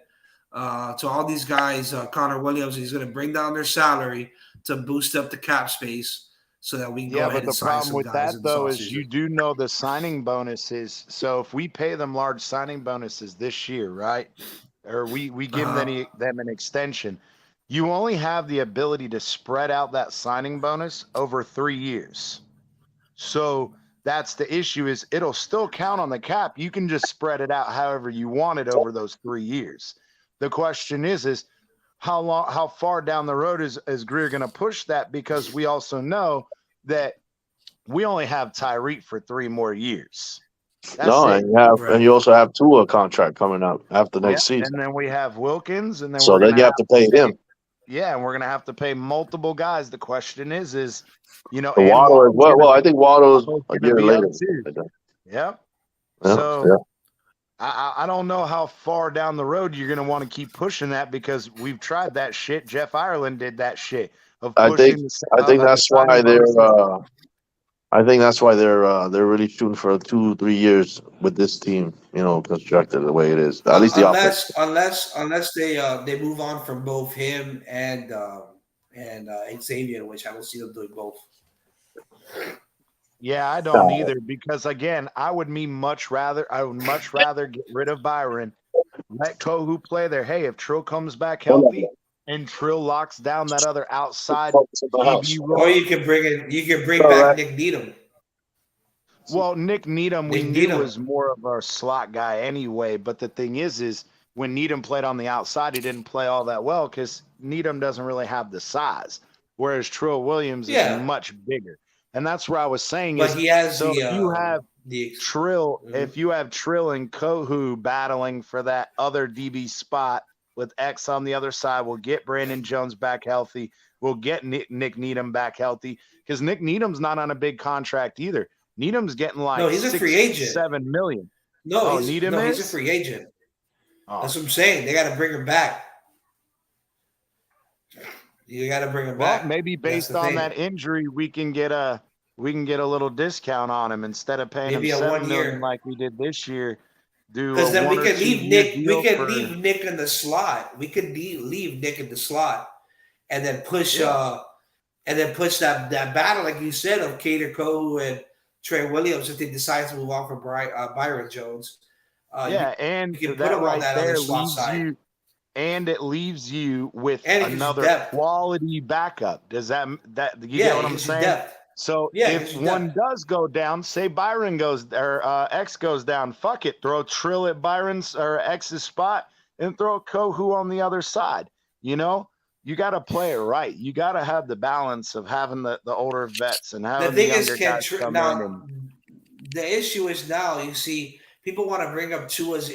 to all these guys, Connor Williams. He's gonna bring down their salary to boost up the cap space so that we can go ahead and sign some guys. Yeah, but the problem with that, though, is you do know the signing bonuses. So if we pay them large signing bonuses this year, right, or we give them an extension, you only have the ability to spread out that signing bonus over 3 years. So that's the issue, is it'll still count on the cap. You can just spread it out however you want it over those 3 years. The question is how far down the road is Greer going to push that? Because we also know that we only have Tyreek for 3 more years. And you also have Tua contract coming up after next season. And then we have Wilkins, and then you have to pay him. Yeah, and we're going to have to pay multiple guys. The question is Waddle as well. Well, I think Waddle's a year later. Yep. So I don't know how far down the road you're going to want to keep pushing that, because we've tried that shit. Jeff Ireland did that shit. I think that's why they're. I think that's why they're really shooting for 2-3 years with this team. Constructed the way it is. At least the offense. Unless they move on from both him and Xavier, which I don't see them doing both. Yeah, I don't either, because again, I would much rather get rid of Byron, let Kohu play there. Hey, if Trill comes back healthy and Trill locks down that other outside DB role, or you can bring back Nick Needham. Well, Nick Needham we knew was more of a slot guy anyway, but the thing is when Needham played on the outside, he didn't play all that well because Needham doesn't really have the size, whereas Trill Williams is much bigger. And that's where I was saying but he has if you have Trill and Kohu battling for that other DB spot with X on the other side, we'll get Brandon Jones back healthy. We'll get Nick Needham back healthy, because Nick Needham's not on a big contract either. Needham's getting he's a free agent. $7 million. He's a free agent. Oh. That's what I'm saying. They got to bring him back. You got to bring him back. Maybe based on that injury, we can get a little discount on him instead of paying him $7 million like we did this year. Because then we could leave Nick. We could leave Nick in the slot. We could leave Nick in the slot, and then push that battle, like you said, of Kader Kohu and Trey Williams if they decide to move on from Byron Jones. And you can put him on that other slot side. And it leaves you with another quality backup. Does that you get what I'm saying? Depth. So if one does go down, say Byron goes or X goes down, fuck it, throw Trill at Byron's or X's spot and throw Kohu on the other side. You got to play it right. You got to have the balance of having the older vets and having the younger guys come in. The issue is now, you see, people want to bring up Tua's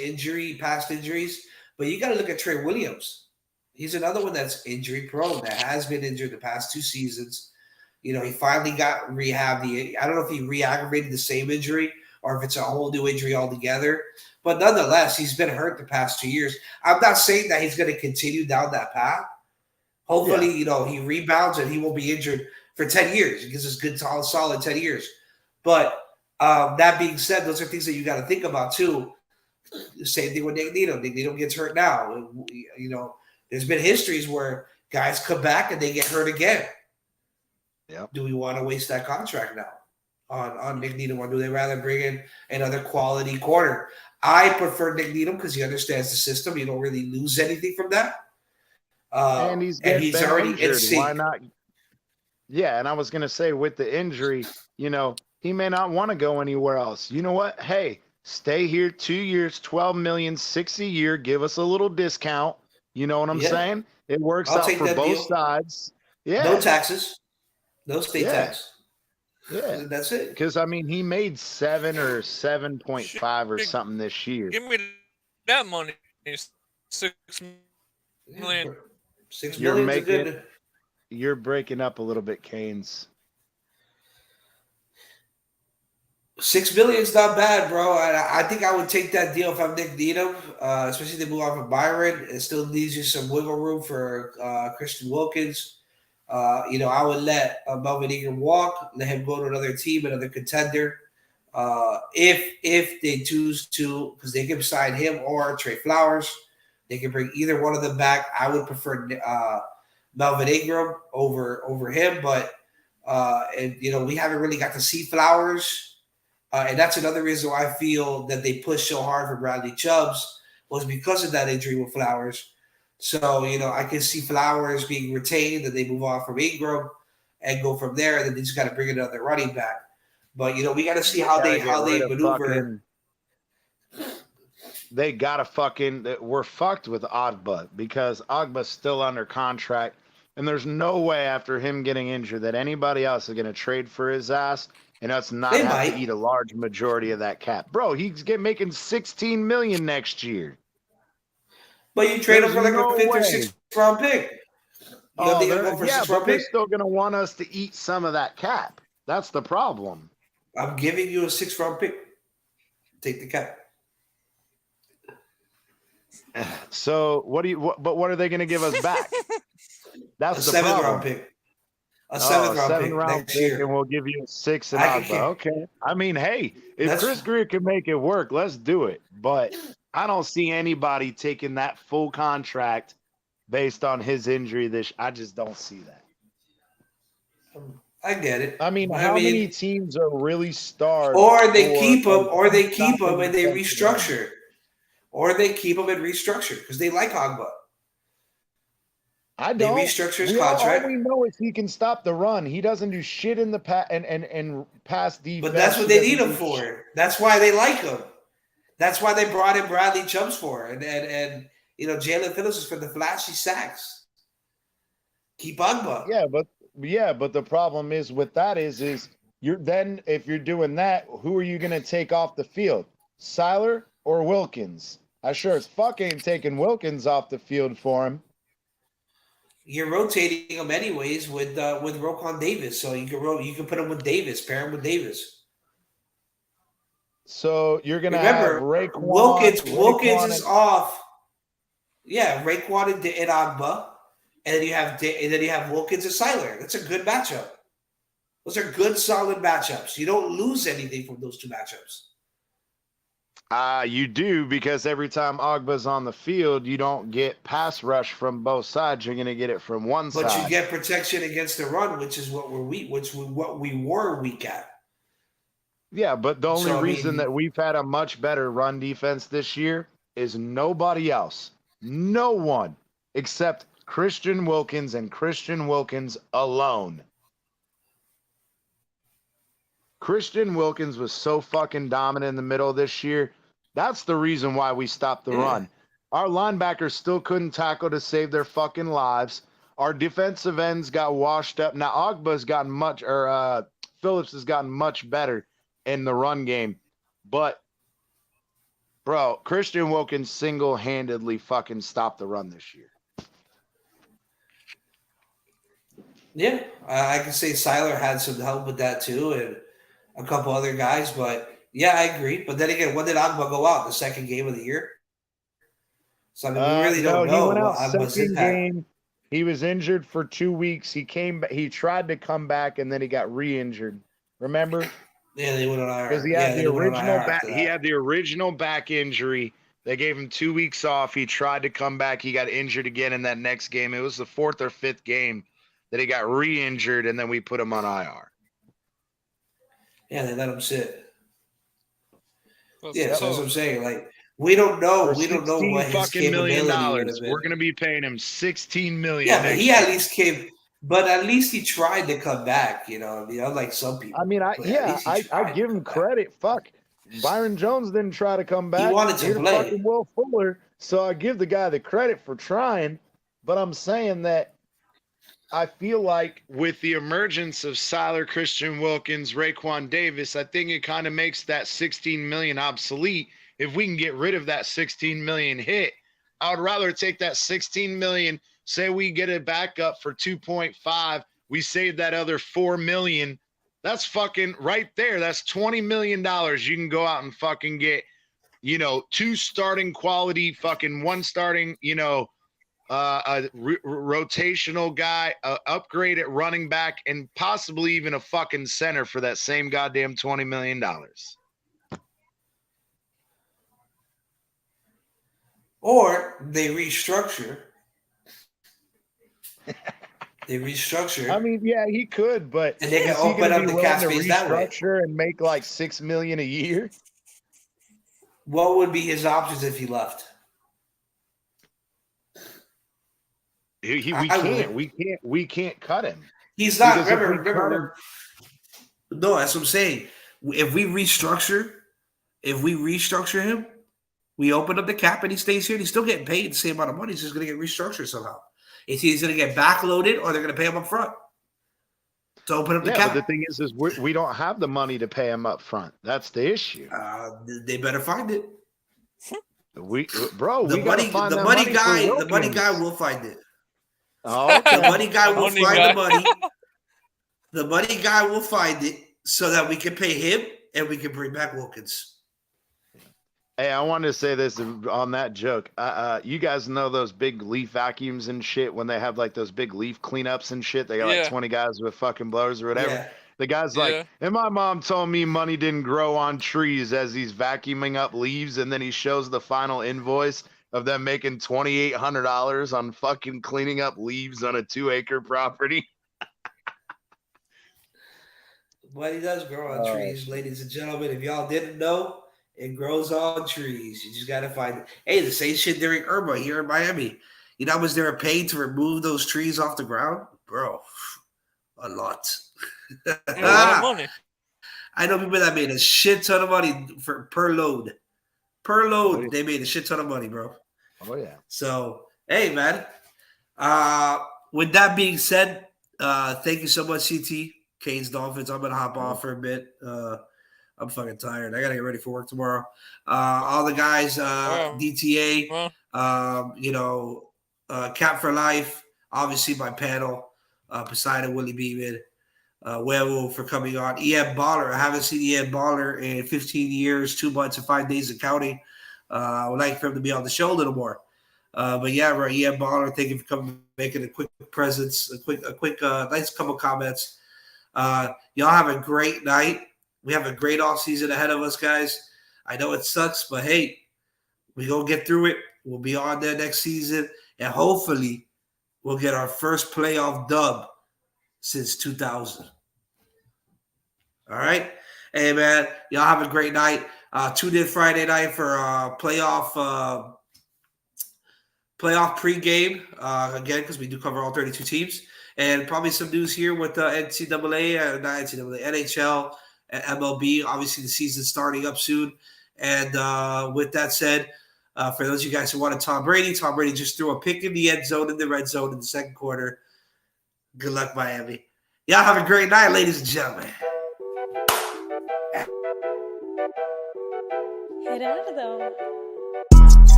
past injuries. But you got to look at Trey Williams. He's another one that's injury prone, that has been injured the past 2 seasons. He finally got rehab. I don't know if he re-aggravated the same injury or if it's a whole new injury altogether. But nonetheless, he's been hurt the past 2 years. I'm not saying that he's going to continue down that path. Hopefully, he rebounds and he won't be injured for 10 years. He gives us good, solid 10 years. But That being said, those are things that you got to think about too. Same thing with Nick Needham. Nick Needham gets hurt now. There's been histories where guys come back and they get hurt again. Yep. Do we want to waste that contract now on Nick Needham, or do they rather bring in another quality corner? I prefer Nick Needham because he understands the system. You don't really lose anything from that. And he's already injured. in sync. Why not? Yeah, and I was gonna say with the injury, he may not want to go anywhere else. You know what? Hey, stay here 2 years, 12 million, $6 a year. Give us a little discount. You know what I'm saying? It works out for both sides. Yeah. No taxes. No state tax. Yeah. That's it. Because he made 7 or 7.5 or something this year. Give me that money. $6 million. $6 million good. You're breaking up a little bit, Canes. $6 million is not bad, bro. I think I would take that deal if I'm Nick Needham, especially if they move off of Byron. It still leaves you some wiggle room for Christian Wilkins. I would let Melvin Ingram walk, let him go to another team, another contender. If they choose to, because they can sign him or Trey Flowers, they can bring either one of them back. I would prefer Melvin Ingram over him, but we haven't really got to see Flowers. And that's another reason why I feel that they pushed so hard for Bradley Chubbs was because of that injury with Flowers. So, I can see Flowers being retained and they move on from Ingram and go from there. And then they just got to bring another running back. But, we got to see how they maneuver. They got to we're fucked with Ogba because Ogba's still under contract. And there's no way after him getting injured that anybody else is going to trade for his ass. And us not have to eat a large majority of that cap. Bro, he's making $16 million next year. But you trade him for like a fifth or sixth round pick. But they're still going to want us to eat some of that cap. That's the problem. I'm giving you a 6th round pick. Take the cap. So what are they going to give us back? That's a the 7th round pick. A 7th round pick next year. And we'll give you 6 and Ogba. Okay. I mean, hey, if Chris Grier can make it work, let's do it. But I don't see anybody taking that full contract based on his injury. I just don't see that. I get it. I mean, how many teams are really starved? Or they keep him and they restructure. Or they keep him and restructure because they like Ogba. I don't. They restructure his contract. All we know is he can stop the run. He doesn't do shit in the and pass defense. But that's what they need him for. That's why they like him. That's why they brought in Bradley Chubbs for. And Jalen Phillips is for the flashy sacks. Keep Ogba. Yeah, but the problem is with that is you're then if you're doing that, who are you gonna take off the field? Seiler or Wilkins? I sure as fuck ain't taking Wilkins off the field for him. You're rotating him anyways with Roquan Davis, so you can put him with Davis, pair him with Davis. So you're gonna remember have Wilkins is off. Yeah, Raekwon and Ogba, and then you have Wilkins and Seiler. That's a good matchup. Those are good, solid matchups. You don't lose anything from those 2 matchups. You do, because every time Ogba's on the field, you don't get pass rush from both sides. You're going to get it from one side. But you get protection against the run, which is what we were weak at. Yeah, but the only reason that we've had a much better run defense this year is nobody else. No one except Christian Wilkins and Christian Wilkins alone. Christian Wilkins was so fucking dominant in the middle of this year. That's the reason why we stopped the run. Our linebackers still couldn't tackle to save their fucking lives. Our defensive ends got washed up. Now Ogba's gotten Phillips has gotten much better in the run game. But, bro, Christian Wilkins single-handedly fucking stopped the run this year. Yeah, I can say Seiler had some help with that too, and a couple other guys, but yeah, I agree. But then again, when did Ogba go out? The 2nd game of the year? So I mean, we really don't know. He went out second game. He was injured for 2 weeks. He came back. He tried to come back, and then he got re-injured. Remember? Yeah, they went on IR. Because he Yeah, had they the went on original IR back. after He that. had the original back injury. They gave him 2 weeks off. He tried to come back. He got injured again in that next game. It was the 4th or 5th game that he got re-injured, and then we put him on IR. Yeah, they let him sit. Well, Yeah, so that's so what I'm saying. Like, we don't know. For We don't know $16 what his fucking million, capability would have we're been. gonna be paying him $16 million. Yeah, but next he at year. least came. But at least he tried to come back. You know, unlike some people. I mean, But at least he I tried give to him come back. credit. Fuck, Byron Jones didn't try to come back. He wanted to Neither play. fucking Will Fuller. So I give the guy the credit for trying. But I'm saying that I feel like with the emergence of Siler, Christian Wilkins, Raekwon Davis, I think it kind of makes that 16 million obsolete. If we can get rid of that 16 million hit, I would rather take that 16 million. Say we get it back up for 2.5. We save that other 4 million. That's fucking right there. That's $20 million. You can go out and fucking get, 2 starting quality, fucking 1 starting, a rotational guy, upgrade at running back, and possibly even a fucking center for that same goddamn $20 million. Or they restructure. I mean, yeah, he could, but and they can is he open going to up be the willing cap to space that way. restructure and make like $6 million a year? What would be his options if he left? We can't cut him. He's not. Because if we cut Remember. No, that's what I'm saying. If we restructure him, we open up the cap and he stays here. And he's still getting paid the same amount of money. He's just going to get restructured somehow. It's either going to get backloaded or they're going to pay him up front to open up the cap. But the thing is we don't have the money to pay him up front. That's the issue. They better find it. The money guy will find it. Oh, okay. The money guy will Money find guy. the money. The money guy will find it so that we can pay him and we can bring back Wilkins. Hey, I wanted to say this on that joke. You guys know those big leaf vacuums and shit when they have like those big leaf cleanups and shit? They got like 20 guys with fucking blowers or whatever. Yeah. The guy's like, and my mom told me money didn't grow on trees as he's vacuuming up leaves. And then he shows the final invoice of them making $2,800 on fucking cleaning up leaves on a 2-acre property. But he does grow on trees, ladies and gentlemen. If y'all didn't know, it grows on trees. You just got to find it. Hey, the same shit during Irma here in Miami. You know how much they were paid to remove those trees off the ground? Bro, a lot. A lot of money. I know people that made a shit ton of money per load. Per load, they made a shit ton of money, bro. Oh, yeah. So, hey, man. With that being said, thank you so much, CT. Canes Dolphins. I'm going to hop off for a bit. I'm fucking tired. I got to get ready for work tomorrow. All the guys, DTA, Cap for Life, obviously my panel, Poseidon, Willie Beeman, Werewolf for coming on. Ian Baller. I haven't seen Ian Baller in 15 years, 2 months, and 5 days of counting. I would like for him to be on the show a little more. But yeah, right, Ian Baller, thank you for coming, making a quick presence, a quick, nice couple comments. Y'all have a great night. We have a great off season ahead of us, guys. I know it sucks, but hey, we gonna get through it. We'll be on there next season, and hopefully, we'll get our first playoff dub since 2000. All right, hey man, y'all have a great night. Tune in Friday night for playoff pregame again because we do cover all 32 teams. And probably some news here with the NHL and MLB. Obviously, the season's starting up soon. And with that said, for those of you guys who wanted Tom Brady just threw a pick in the end zone in the red zone in the second quarter. Good luck, Miami. Y'all have a great night, ladies and gentlemen. Gerardo.